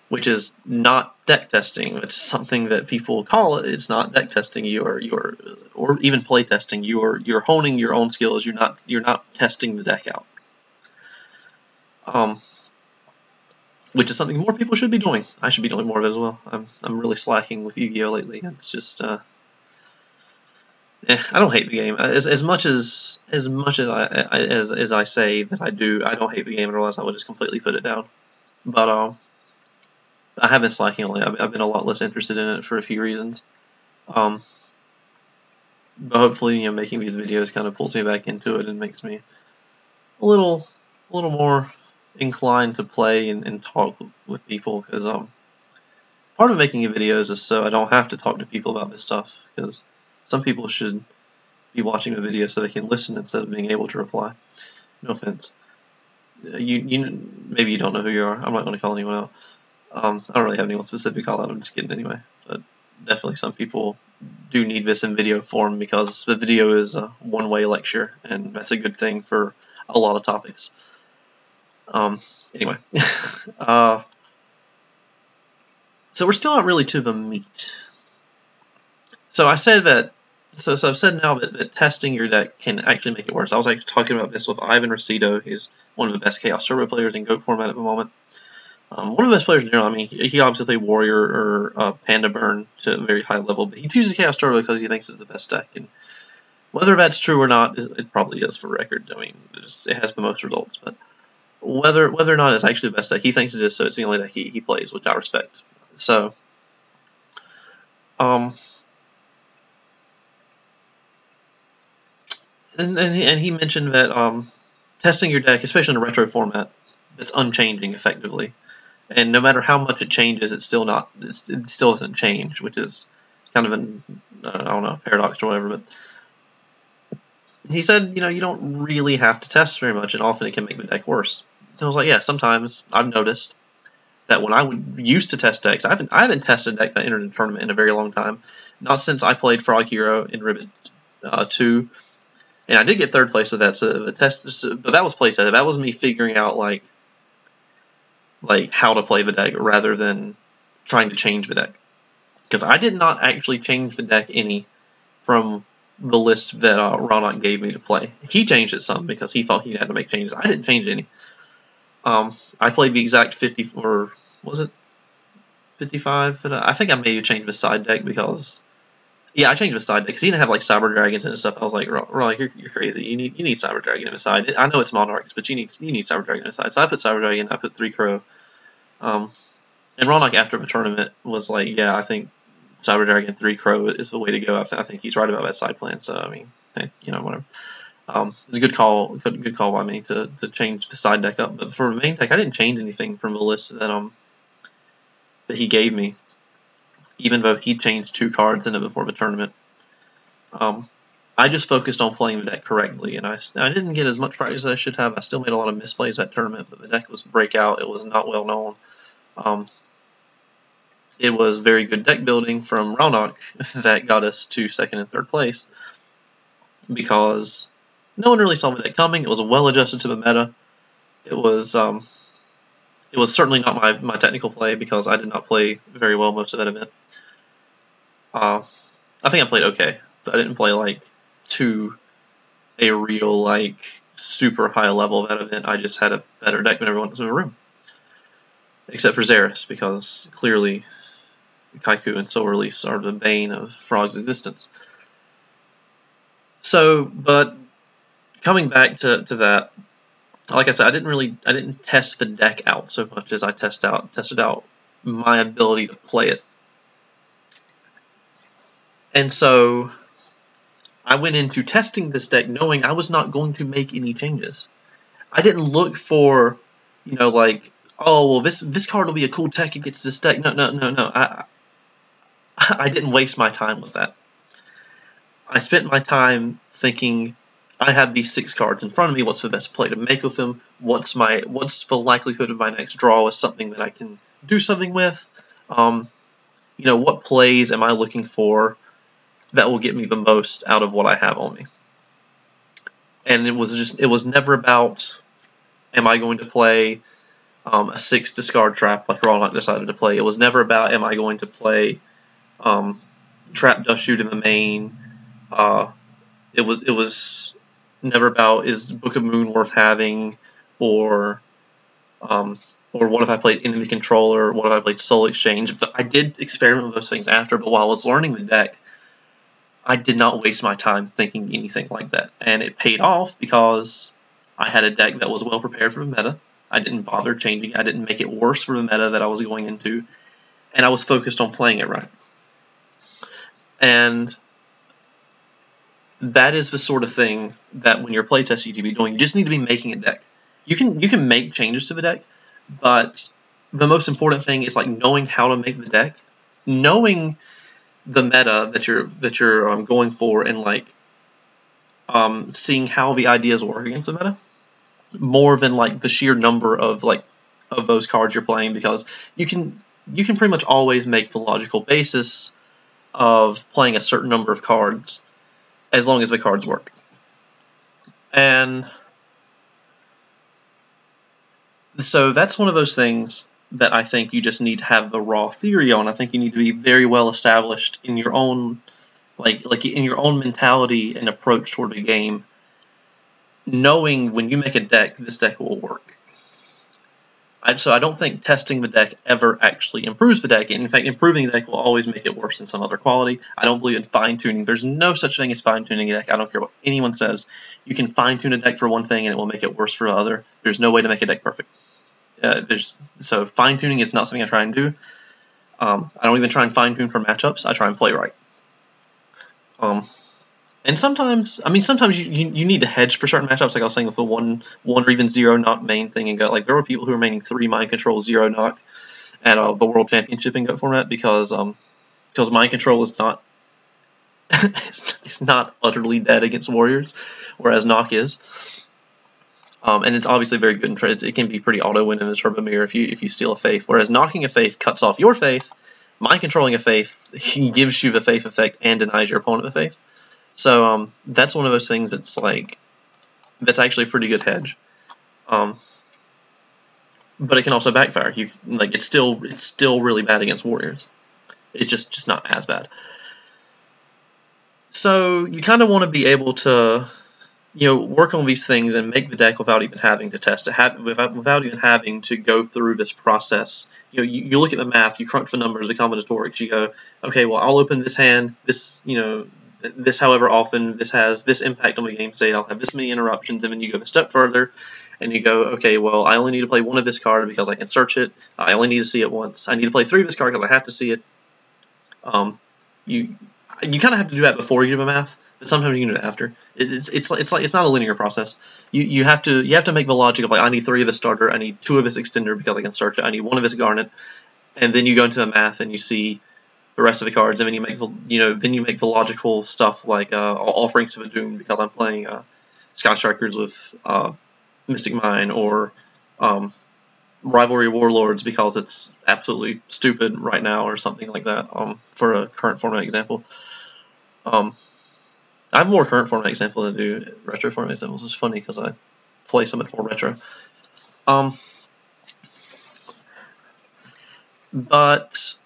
which is not deck testing. It's something that people call it. It's not deck testing. Or even play testing. You're honing your own skills. You're not testing the deck out. which is something more people should be doing. I should be doing more of it as well. I'm really slacking with Yu-Gi-Oh lately. It's just I don't hate the game as much as I say that I do. I don't hate the game, otherwise I would just completely put it down. But I have been slacking on it. I've been a lot less interested in it for a few reasons. But hopefully, making these videos kind of pulls me back into it and makes me a little more inclined to play and talk with people, because part of making videos is so I don't have to talk to people about this stuff, because some people should be watching the video so they can listen instead of being able to reply. No offense. Maybe you don't know who you are. I'm not going to call anyone out. I don't really have anyone specific to call out. I'm just kidding anyway. But definitely some people do need this in video form, because the video is a one-way lecture, and that's a good thing for a lot of topics. Anyway. So we're still not really to the meat. So I said that. So I've said now that testing your deck can actually make it worse. I was actually talking about this with Ivan Rosito. He's one of the best Chaos Turbo players in GOAT format at the moment. One of the best players in general. I mean, he obviously played Warrior or Panda Burn to a very high level, but he chooses Chaos Turbo because he thinks it's the best deck. And whether that's true or not, it probably is, for record. I mean, it has the most results, but whether or not it's actually the best deck, he thinks it is, so it's the only deck he plays, which I respect. So, and he mentioned that testing your deck, especially in a retro format, that's unchanging effectively, and no matter how much it changes, it still doesn't change, which is kind of an I don't know, paradox or whatever. But he said, you don't really have to test very much, and often it can make the deck worse. And I was like, yeah, sometimes I've noticed that when I used to test decks, I haven't tested a deck that entered a tournament in a very long time, not since I played Frog Hero in Ribbit 2. And I did get third place with that, so the test, but that was playtest. That was me figuring out like how to play the deck rather than trying to change the deck. Because I did not actually change the deck any from the list that Ronak gave me to play. He changed it some because he thought he had to make changes. I didn't change any. I played the exact 50, or was it 55? I think I may have changed the side deck because. Yeah, I changed the side deck because he didn't have like Cyber Dragons and stuff. I was like, Ron, you're crazy. You need Cyber Dragon in the side. I know it's Monarchs, but you need Cyber Dragon in the side. So I put Cyber Dragon. I put 3 Crow. And Ronak after the tournament was like, yeah, I think Cyber Dragon 3 Crow is the way to go. I think he's right about that side plan. So I mean, hey, whatever. It's a good call. Good call by me to change the side deck up. But for the main deck, I didn't change anything from the list that he gave me, even though he changed 2 cards in it before the tournament. I just focused on playing the deck correctly, and I didn't get as much practice as I should have. I still made a lot of misplays that tournament, but the deck was breakout. It was not well known. It was very good deck building from Ronak that got us to 2nd and 3rd place, because no one really saw the deck coming. It was well adjusted to the meta. It was certainly not my technical play, because I did not play very well most of that event. I think I played okay, but I didn't play to a real super high level of that event. I just had a better deck than everyone else in the room, except for Xeris, because clearly Kaiku and Soul Release are the bane of Frog's existence. So, but coming back to that, like I said, I didn't test the deck out so much as I tested out my ability to play it. And so I went into testing this deck knowing I was not going to make any changes. I didn't look for, oh, well, this card will be a cool tech against this deck. No. I didn't waste my time with that. I spent my time thinking, I have these 6 cards in front of me. What's the best play to make with them? What's the likelihood of my next draw is something that I can do something with? What plays am I looking for that will get me the most out of what I have on me? And it was never about, am I going to play a 6 discard trap like Ronak decided to play? It was never about, am I going to play trap dust shoot in the main? It was never about, is Book of Moon worth having, or Or what if I played enemy controller? What if I played soul exchange? I did experiment with those things after, but while I was learning the deck, I did not waste my time thinking anything like that. And it paid off because I had a deck that was well prepared for the meta. I didn't bother changing. I didn't make it worse for the meta that I was going into. And I was focused on playing it right. And that is the sort of thing that when you're playtesting you need to be doing. You just need to be making a deck. You can make changes to the deck, but the most important thing is like knowing how to make the deck, knowing the meta that you're going for, and like seeing how the ideas work against the meta, more than like the sheer number of those cards you're playing, because you can pretty much always make the logical basis of playing a certain number of cards as long as the cards work. And so that's one of those things that I think you just need to have the raw theory on. I think you need to be very well established in your own like in your own mentality and approach toward the game, knowing when you make a deck, this deck will work. So I don't think testing the deck ever actually improves the deck. In fact, improving the deck will always make it worse in some other quality. I don't believe in fine-tuning. There's no such thing as fine-tuning a deck. I don't care what anyone says. You can fine-tune a deck for one thing and it will make it worse for the other. There's no way to make a deck perfect. So fine-tuning is not something I try and do. I don't even try and fine-tune for matchups. I try and play right. And sometimes you need to hedge for certain matchups, like I was saying with the one or even 0 knock main thing and gut. Like there were people who were maining 3 mind control 0 knock at the World Championship in gut format because mind control is not it's not utterly dead against warriors, whereas knock is. And it's obviously very good in trades. It can be pretty auto win in a turbo mirror if you steal a faith. Whereas knocking a faith cuts off your faith, mind controlling a faith gives you the faith effect and denies your opponent the faith. So that's one of those things that's actually a pretty good hedge. But it can also backfire. It's still really bad against warriors. It's just not as bad. So you kind of want to be able to work on these things and make the deck without even having to test it, without even having to go through this process. You look at the math, you crunch the numbers, the combinatorics, you go, okay, well, I'll open this hand, this however often, this has this impact on the game state, I'll have this many interruptions, and then you go a step further, and you go, okay, well, I only need to play one of this card because I can search it, I only need to see it once, I need to play 3 of this card because I have to see it. You kind of have to do that before you do the math, but sometimes you can do it after. It's not a linear process. You have to make the logic of like, I need 3 of this starter, I need 2 of this extender because I can search it, I need 1 of this garnet, and then you go into the math and you see the rest of the cards, and then you make the logical stuff like Offering to the Doom because I'm playing Sky Strikers with Mystic Mine, or Rivalry Warlords because it's absolutely stupid right now, or something like that. For a current format example, I have more current format example than I do retro format examples. It's funny because I play so much more retro. But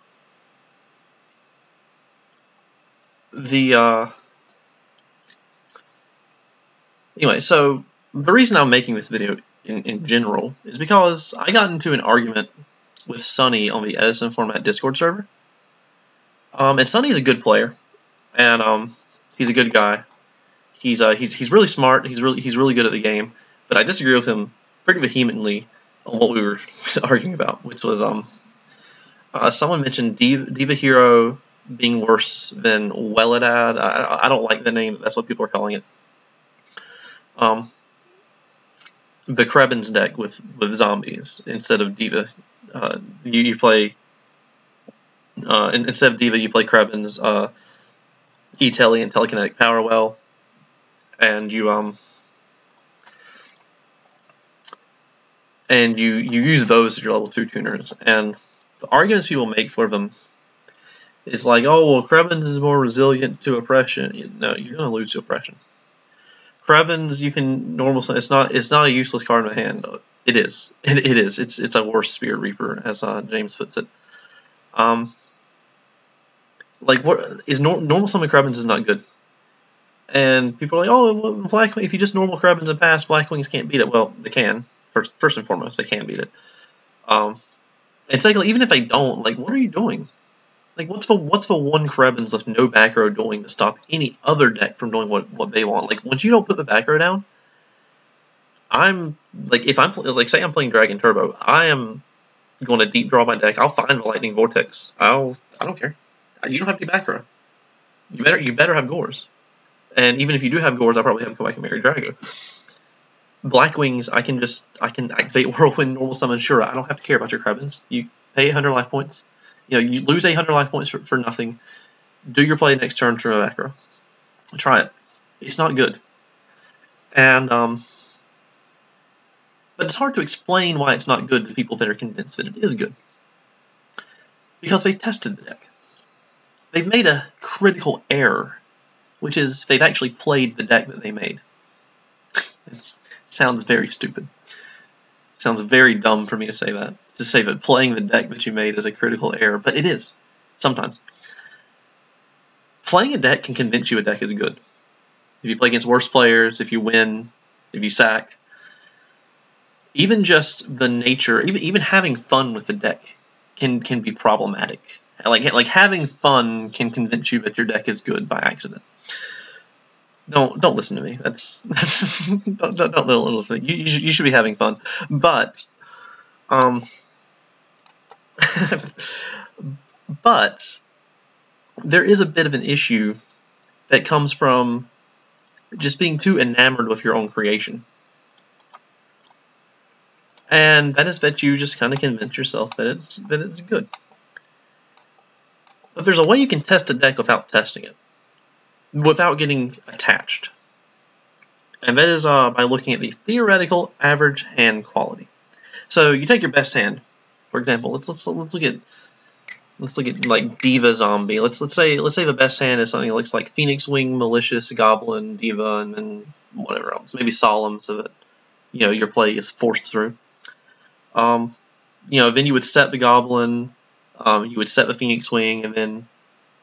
anyway, so the reason I'm making this video in general is because I got into an argument with Sonny on the Edison format Discord server. And Sonny's a good player, and he's a good guy. He's really smart. He's really good at the game. But I disagree with him pretty vehemently on what we were arguing about, which was someone mentioned Diva Hero being worse than Weladad. I don't like the name. That's what people are calling it. The Krebins deck with zombies instead of Diva. You play instead of Diva, you play Krebins, E-Tele and Telekinetic Power Well, and you use those as your level 2 tuners. And the arguments people make for them is like, oh, well, Krebins is more resilient to oppression. No, you're going to lose to oppression. Krebins, you can normal. It's not a useless card in the hand. It is. It is. It's a worse Spirit Reaper, as James puts it. Like, what is normal summon Krebins is not good. And people are like, oh, well, Blackwing. If you just normal Krebins and pass, Blackwings can't beat it. Well, they can first and foremost, they can beat it. And secondly, even if they don't, like, what are you doing? Like, what's the one Krebins with no back row doing to stop any other deck from doing what they want? Like, once you don't put the back row down, I'm like, if I'm like, say I'm playing Dragon Turbo, I am going to deep draw my deck. I'll find the Lightning Vortex. I don't care. You don't have to be back row. You better have Gores. And even if you do have Gores, I'll probably have Go Back and Marry Drago. Black Wings, I can activate Whirlwind, normal summon. Sure, I don't have to care about your Krebins. You pay 100 life points. You know, you lose 800 life points for nothing. Do your play next turn, turn back row. Try it. It's not good. And but it's hard to explain why it's not good to people that are convinced that it is good. Because they tested the deck. They've made a critical error, which is they've actually played the deck that they made. It sounds very stupid. It sounds very dumb for me to say that. To say that playing the deck that you made is a critical error, but it is. Sometimes. Playing a deck can convince you a deck is good. If you play against worse players, if you win, if you sack. Even just the nature, even having fun with the deck can be problematic. Like having fun can convince you that your deck is good by accident. Don't listen to me. That's don't listen to me. You should be having fun, but but there is a bit of an issue that comes from just being too enamored with your own creation. And that is that you just kind of convince yourself that it's good. But there's a way you can test a deck without testing it, without getting attached. And that is by looking at the theoretical average hand quality. So you take your best hand, for example. Let's look at like Diva Zombie. Let's say the best hand is something that looks like Phoenix Wing, Malicious, Goblin, Diva, and then whatever else. Maybe Solemn, so that your play is forced through. Then you would set the Goblin, you would set the Phoenix Wing, and then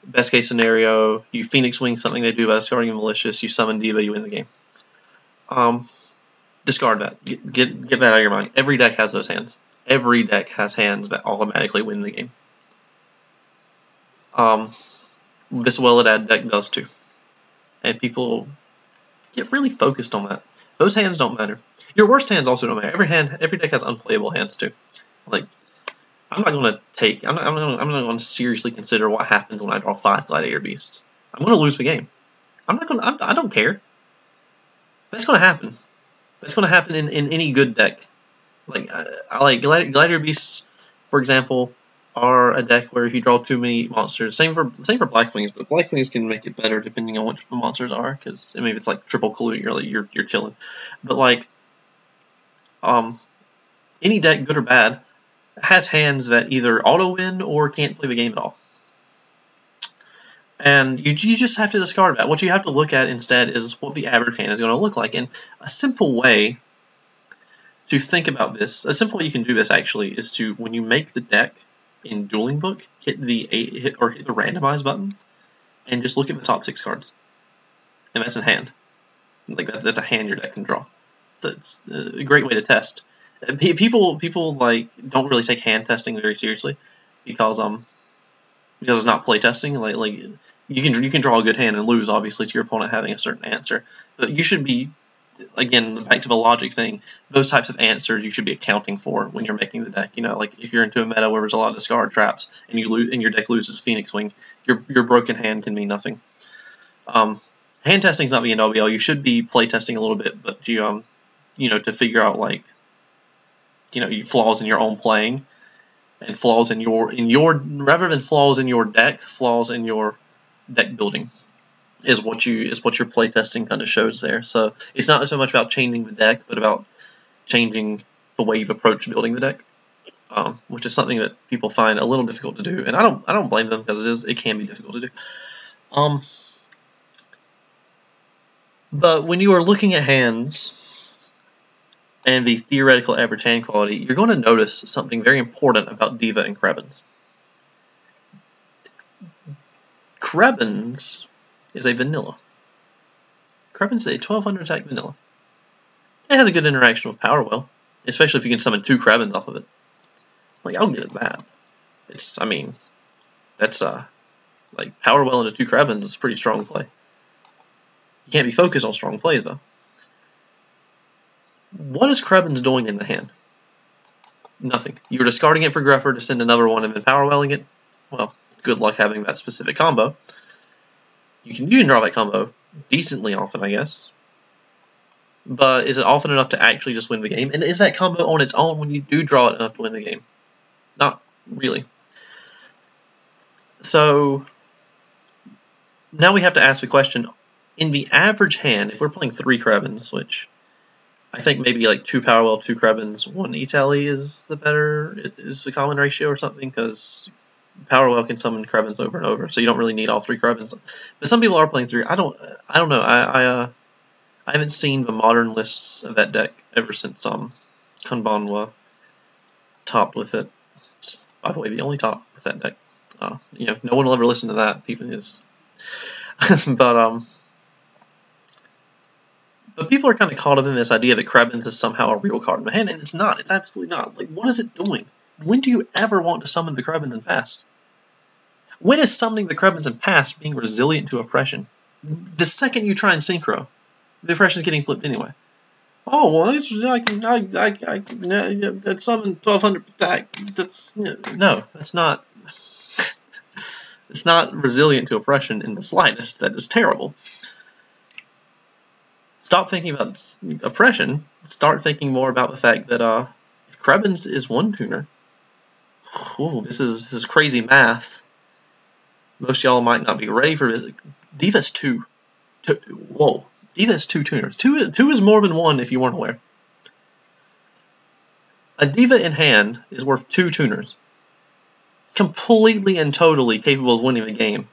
best case scenario, you Phoenix Wing something they do by discarding a Malicious, you summon Diva, you win the game. Discard that. Get that out of your mind. Every deck has those hands. Every deck has hands that automatically win the game. This Well-Adad deck does too. And people get really focused on that. Those hands don't matter. Your worst hands also don't matter. Every deck has unplayable hands too. Like, I'm not going to seriously consider what happens when I draw 5 Gladiator Beasts. I'm going to lose the game. I don't care. That's going to happen. That's going to happen in any good deck. Like, I like Gladiator Beasts, for example, are a deck where if you draw too many monsters, same for Black Wings, but Black Wings can make it better depending on which the monsters are, because if it's like triple clue, you're chilling. But like, any deck, good or bad, has hands that either auto win or can't play the game at all. And you just have to discard that. What you have to look at instead is what the average hand is going to look like. And a simple way to think about this, a simple way you can do this actually, is to, when you make the deck in Dueling Book, hit the randomize button, and just look at the top 6 cards. And that's in hand. Like, that's a hand your deck can draw. So it's a great way to test. People like don't really take hand testing very seriously because it's not play testing. Like you can draw a good hand and lose, obviously, to your opponent having a certain answer. But you should be, again, back to the logic thing, those types of answers you should be accounting for when you're making the deck. Like if you're into a meta where there's a lot of discard traps and you lose and your deck loses Phoenix Wing, your broken hand can mean nothing. Hand testing is not the end all be all. You should be play testing a little bit, but to figure out like flaws in your own playing and flaws in your rather than flaws in your deck, flaws in your deck building is what your playtesting kind of shows there. So it's not so much about changing the deck, but about changing the way you've approached building the deck, which is something that people find a little difficult to do, and I don't blame them because it can be difficult to do. But when you are looking at hands and the theoretical average hand quality, you're going to notice something very important about Diva and Krebins. Krebins is a vanilla. Krebins is a 1200 attack vanilla. It has a good interaction with Power Well. especially if you can summon 2 Krebins off of it. Like, I'll give it that. I mean, that's, like, Power Well into 2 Krebins is a pretty strong play. You can't be focused on strong plays, though. What is Krebins doing in the hand? Nothing. You're discarding it for Grepher to send another one and then Power Welling it. Well, good luck having that specific combo. You can draw that combo decently often, I guess. But is it often enough to actually just win the game? And is that combo on its own when you do draw it enough to win the game? Not really. So now we have to ask the question, in the average hand, if we're playing 3 Krebins, which I think maybe like 2 Power Well, 2 Krebins, 1 E-Tally is the common ratio or something, because Power Well can summon Krebins over and over, so you don't really need all 3 Krebins. But some people are playing 3. I don't know. I haven't seen the modern lists of that deck ever since Kanbanwa topped with it. It's, by the way, the only top with that deck. You know, no one will ever listen to that. People is, but people are kind of caught up in this idea that Krebins is somehow a real card in the hand, and it's not. It's absolutely not. Like, what is it doing? When do you ever want to summon the Krebins and pass? When is summoning the Krebins and pass being resilient to oppression? The second you try and synchro, the oppression is getting flipped anyway. Oh well, I can summon 1200 attack. No, that's not. It's not resilient to oppression in the slightest. That is terrible. Stop thinking about oppression. Start thinking more about the fact that if Krebins is 1 tuner, this is crazy math. Most of y'all might not be ready for it. Diva's 2. Whoa, Diva's 2 tuners. 2 is more than 1 if you weren't aware. A Diva in hand is worth 2 tuners. Completely and totally capable of winning the game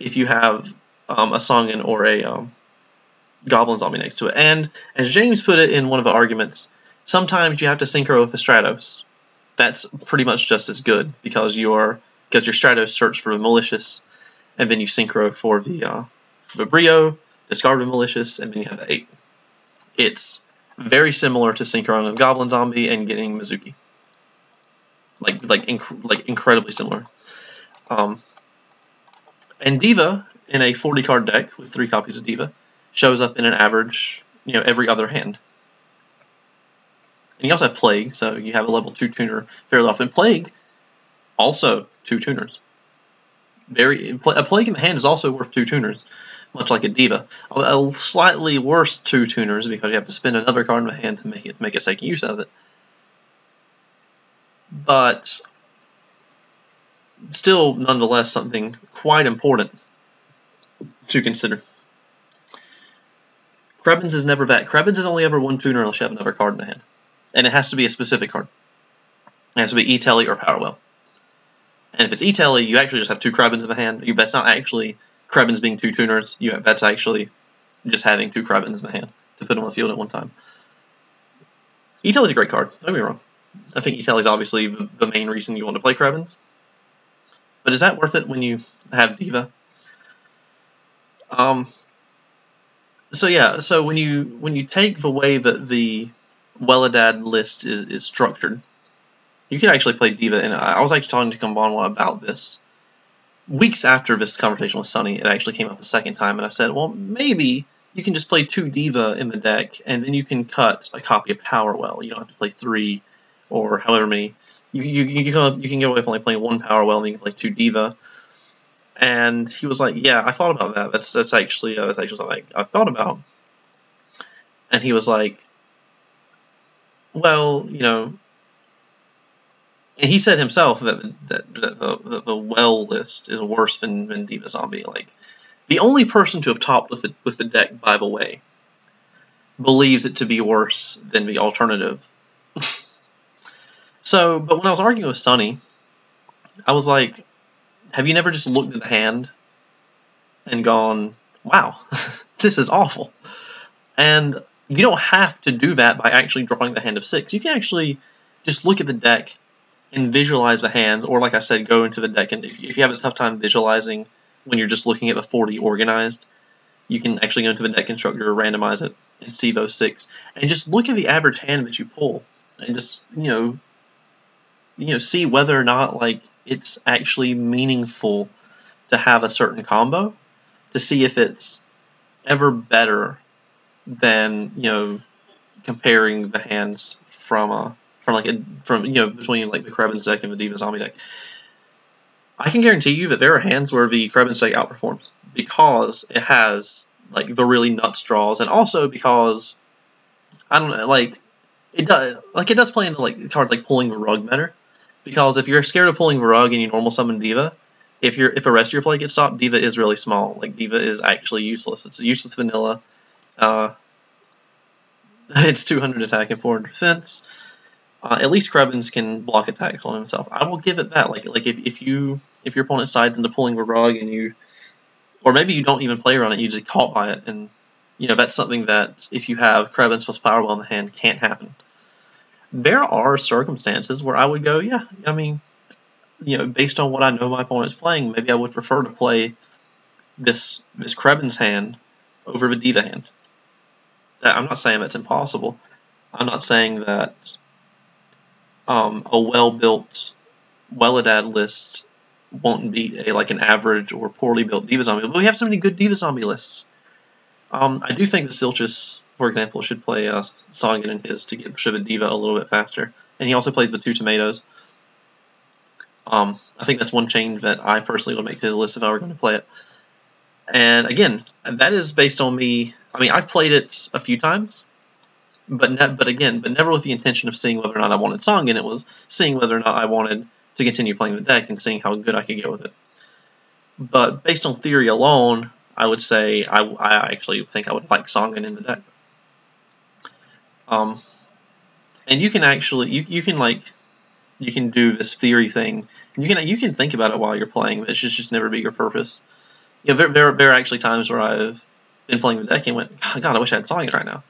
if you have a Songen or a Goblin Zombie next to it. And as James put it in one of the arguments, sometimes you have to synchro with the Stratos. That's pretty much just as good because your Stratos search for the Malicious, and then you synchro for the Brio, discard the Malicious, and then you have the 8. It's very similar to synchroing with Goblin Zombie and getting Mizuki. Like incredibly similar. And Diva in a 40 card deck with 3 copies of Diva shows up in an average, every other hand. And you also have Plague, so you have a level 2 tuner fairly often. Plague, also 2 tuners. A Plague in the hand is also worth 2 tuners, much like a Diva. A slightly worse 2 tuners because you have to spend another card in the hand to make a second use of it. But still, nonetheless, something quite important to consider. Krebins is never that. Krebins is only ever 1 tuner unless you have another card in the hand. And it has to be a specific card. It has to be E-Tally or Power Well. And if it's E-Tally, you actually just have 2 Krebins in the hand. That's not actually Krebins being 2 tuners. That's actually just having 2 Krebins in the hand to put on the field at one time. E-Tally's a great card. Don't get me wrong. I think E-Tally is obviously the main reason you want to play Krebins. But is that worth it when you have Diva? So yeah, so when you take the way that the Welidad list is structured, you can actually play Diva. And I was actually talking to Kanbanwa about this weeks after this conversation with Sunny. It actually came up a second time, and I said, well, maybe you can just play 2 Diva in the deck, and then you can cut a copy of Power Well. You don't have to play 3 or however many. You can get away from only playing 1 Power Well, and you can play 2 Diva. And he was like, "Yeah, I thought about that. That's actually something I thought about." And he was like, "Well, and he said himself that the Well list is worse than Diva Zombie. Like, the only person to have topped with the deck, by the way, believes it to be worse than the alternative." So, but when I was arguing with Sunny, I was like, have you never just looked at the hand and gone, wow, this is awful? And you don't have to do that by actually drawing the hand of 6. You can actually just look at the deck and visualize the hands, or like I said, go into the deck, and if you have a tough time visualizing when you're just looking at the 40 organized, you can actually go into the deck constructor, randomize it, and see those 6, and just look at the average hand that you pull, and just see whether or not like it's actually meaningful to have a certain combo, to see if it's ever better than comparing the hands from between like the Krebin's deck and the Diva Zombie deck. I can guarantee you that there are hands where the Krebin's deck outperforms because it has like the really nuts draws, and also because I don't know, like it does play into like cards like pulling the rug better. Because if you're scared of pulling the rug and you normal summon Diva, if the rest of your play gets stopped, Diva is really small. Like Diva is actually useless. It's a useless vanilla. It's 200 attack and 400 defense. At least Krebin's can block attacks on himself. I will give it that. Like if your opponent sides into pulling the rug and or maybe you don't even play around it, you just caught by it, and that's something that if you have Krebin's plus Powerball in the hand can't happen. There are circumstances where I would go, yeah, I mean, based on what I know my opponent's playing, maybe I would prefer to play this Krebin's hand over the Diva hand. I'm not saying that's impossible. I'm not saying that a well-built, well-adapted list won't beat an average or poorly built Diva Zombie, but we have so many good Diva Zombie lists. I do think that Silchus, for example, should play Songen in his to get Shiva Diva a little bit faster. And he also plays with 2 tomatoes. I think that's one change that I personally would make to the list if I were going to play it. And again, that is based on me. I mean, I've played it a few times, but never with the intention of seeing whether or not I wanted Songen. It was seeing whether or not I wanted to continue playing the deck and seeing how good I could get with it. But based on theory alone, I would say I actually think I would like Songen in the deck. And you can actually you can do this theory thing. And you can think about it while you're playing, but it should just never be your purpose. There are actually times where I've been playing the deck and went, God, I wish I had Songen right now.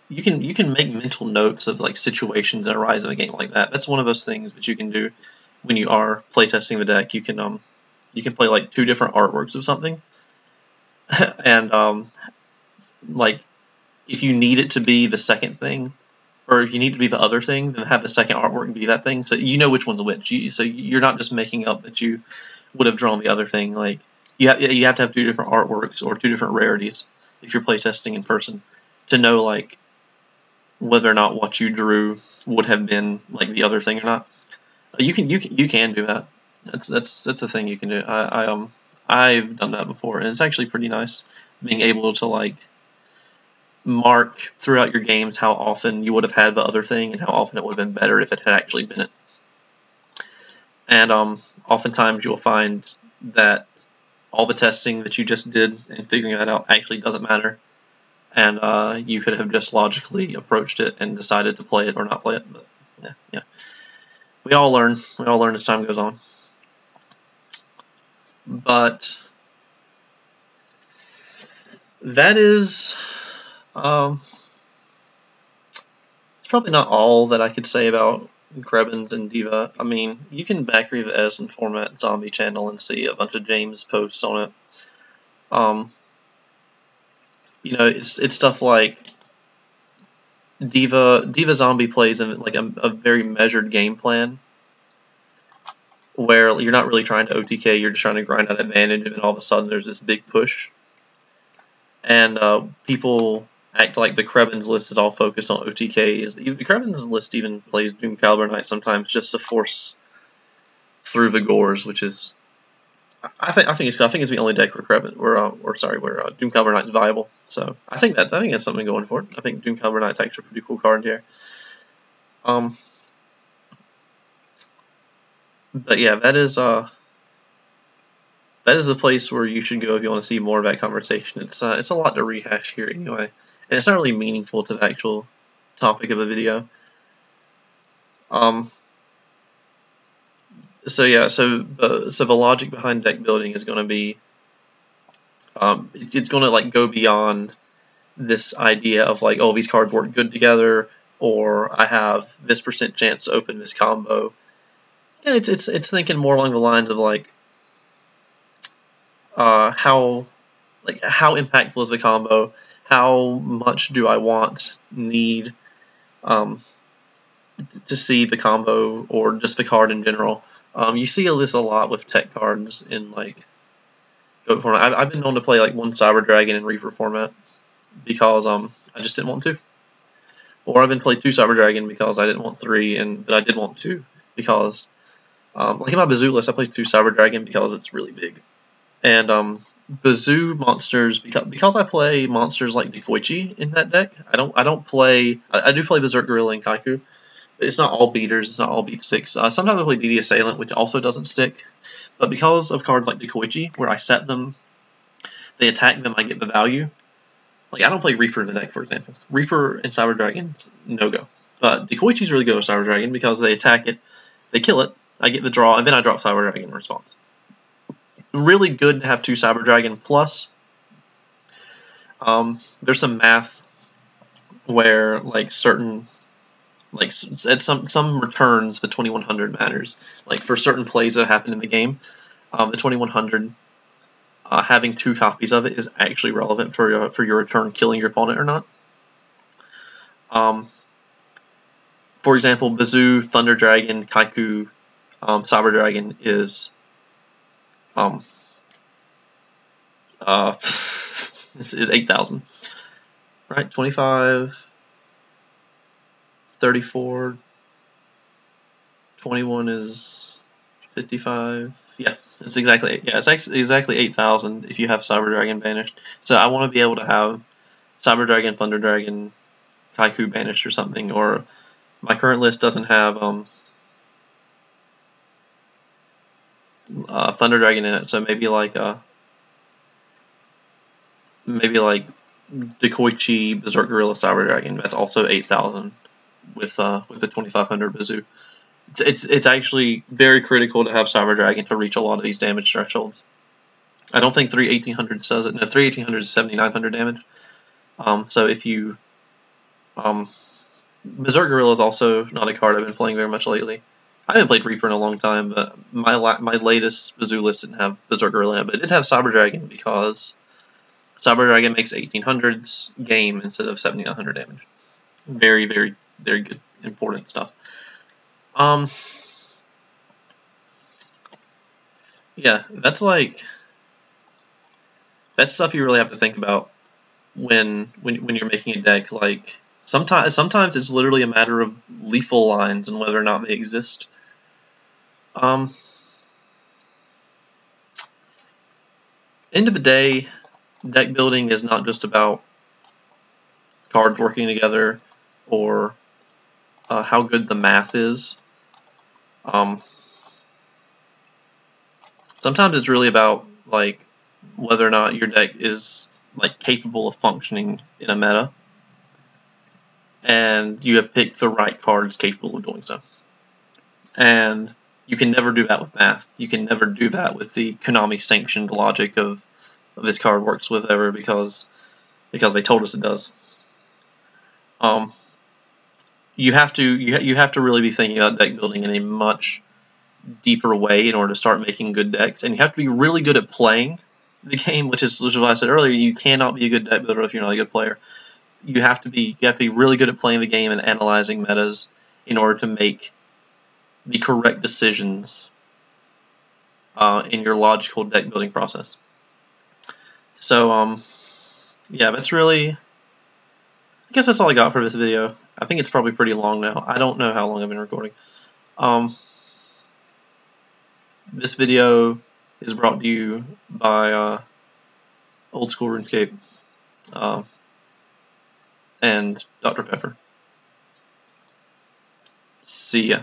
You can make mental notes of like situations that arise in a game like that. That's one of those things that you can do when you are playtesting the deck. You can play like 2 different artworks of something, and if you need it to be the second thing, or if you need it to be the other thing, then have the second artwork be that thing, so you know which one's which. So you're not just making up that you would have drawn the other thing. Like you have to have 2 different artworks or 2 different rarities if you're playtesting in person to know like whether or not what you drew would have been like the other thing or not. You can do that. That's a thing you can do. I've done that before, and it's actually pretty nice being able to like mark throughout your games how often you would have had the other thing and how often it would have been better if it had actually been it. And oftentimes you'll find that all the testing that you just did and figuring that out actually doesn't matter, and you could have just logically approached it and decided to play it or not play it. But yeah. We all learn as time goes on. But that is it's probably not all that I could say about Krebin's and Diva. I mean, you can back read the Edison format zombie channel and see a bunch of James posts on it. It's stuff like Diva Zombie plays in like a very measured game plan, where you're not really trying to OTK, you're just trying to grind out advantage, and then all of a sudden there's this big push. And people act like the Krebin's list is all focused on OTKs. The Krebin's list even plays Doom Caliber Knight sometimes just to force through the gores, which is I think it's the only deck where Doom Caliber Knight's viable. So I think that's something going for it. I think Doom Caliber Knight's actually a pretty cool card here. But yeah, that is a place where you should go if you want to see more of that conversation. It's a lot to rehash here anyway, and it's not really meaningful to the actual topic of the video. So the logic behind deck building is going to be, it's going to like go beyond this idea of like, oh, these cards work good together, or I have this % chance to open this combo. Yeah, it's thinking more along the lines of like, how impactful is the combo? how much do I need to see the combo or just the card in general. You see this a lot with tech cards in like Goat format. I've been known to play like one Cyber Dragon in Reaper format because I just didn't want to, or I've been played two Cyber Dragon because I didn't want three, but I did want two because like in my Bazoo list I played two Cyber Dragon because it's really big, and Bazoo monsters because I play monsters like Dekoichi in that deck. I do play Berserk Gorilla and Kaiku. It's not all beaters, it's not all beat sticks. Sometimes I play DD Assailant, which also doesn't stick. But because of cards like Dekoichi, where I set them, they attack them, I get the value. Like, I don't play Reaper in the deck, for example. Reaper and Cyber Dragon, no-go. But Dekoichi's really good with Cyber Dragon because they attack it, they kill it, I get the draw, and then I drop Cyber Dragon in response. Really good to have two Cyber Dragon, plus there's some math where, like, at some returns, the 2100 matters. Like for certain plays that happen in the game, the 2100, having two copies of it is actually relevant for your return killing your opponent or not. For example, Bazoo, Thunder Dragon, Kaiku, Cyber Dragon is this is 8,000, right? 25, 34. 21 is 55. Yeah, it's exactly exactly 8,000 if you have Cyber Dragon banished. So I want to be able to have Cyber Dragon, Thunder Dragon, Kaiku banished or something. Or my current list doesn't have Thunder Dragon in it, so maybe like Dekoichi, Berserk Gorilla, Cyber Dragon. That's also 8,000 with the 2500 Bazoo. It's actually very critical to have Cyber Dragon to reach a lot of these damage thresholds. I don't think 3/1800 says it. No, 3/1800 is 7,900 damage. So if you Berserk Gorilla is also not a card I've been playing very much lately. I haven't played Reaper in a long time, but my latest Bazoo list didn't have Berserk Gorilla, but it did have Cyber Dragon because Cyber Dragon makes 1800s game instead of 7,900 damage. Very, very, very good, important stuff. Yeah, that's stuff you really have to think about when you're making a deck. Like sometimes it's literally a matter of lethal lines and whether or not they exist. End of the day, deck building is not just about cards working together or how good the math is. Sometimes it's really about like whether or not your deck is like capable of functioning in a meta, and you have picked the right cards capable of doing so. And you can never do that with math. You can never do that with the Konami sanctioned logic of this card works with ever because they told us it does. You have to really be thinking about deck building in a much deeper way in order to start making good decks, and you have to be really good at playing the game, which is what I said earlier. You cannot be a good deck builder if you're not a good player. You have to be really good at playing the game and analyzing metas in order to make the correct decisions in your logical deck building process. So yeah, that's really, I guess that's all I got for this video. I think it's probably pretty long now. I don't know how long I've been recording. This video is brought to you by Old School RuneScape and Dr. Pepper. See ya.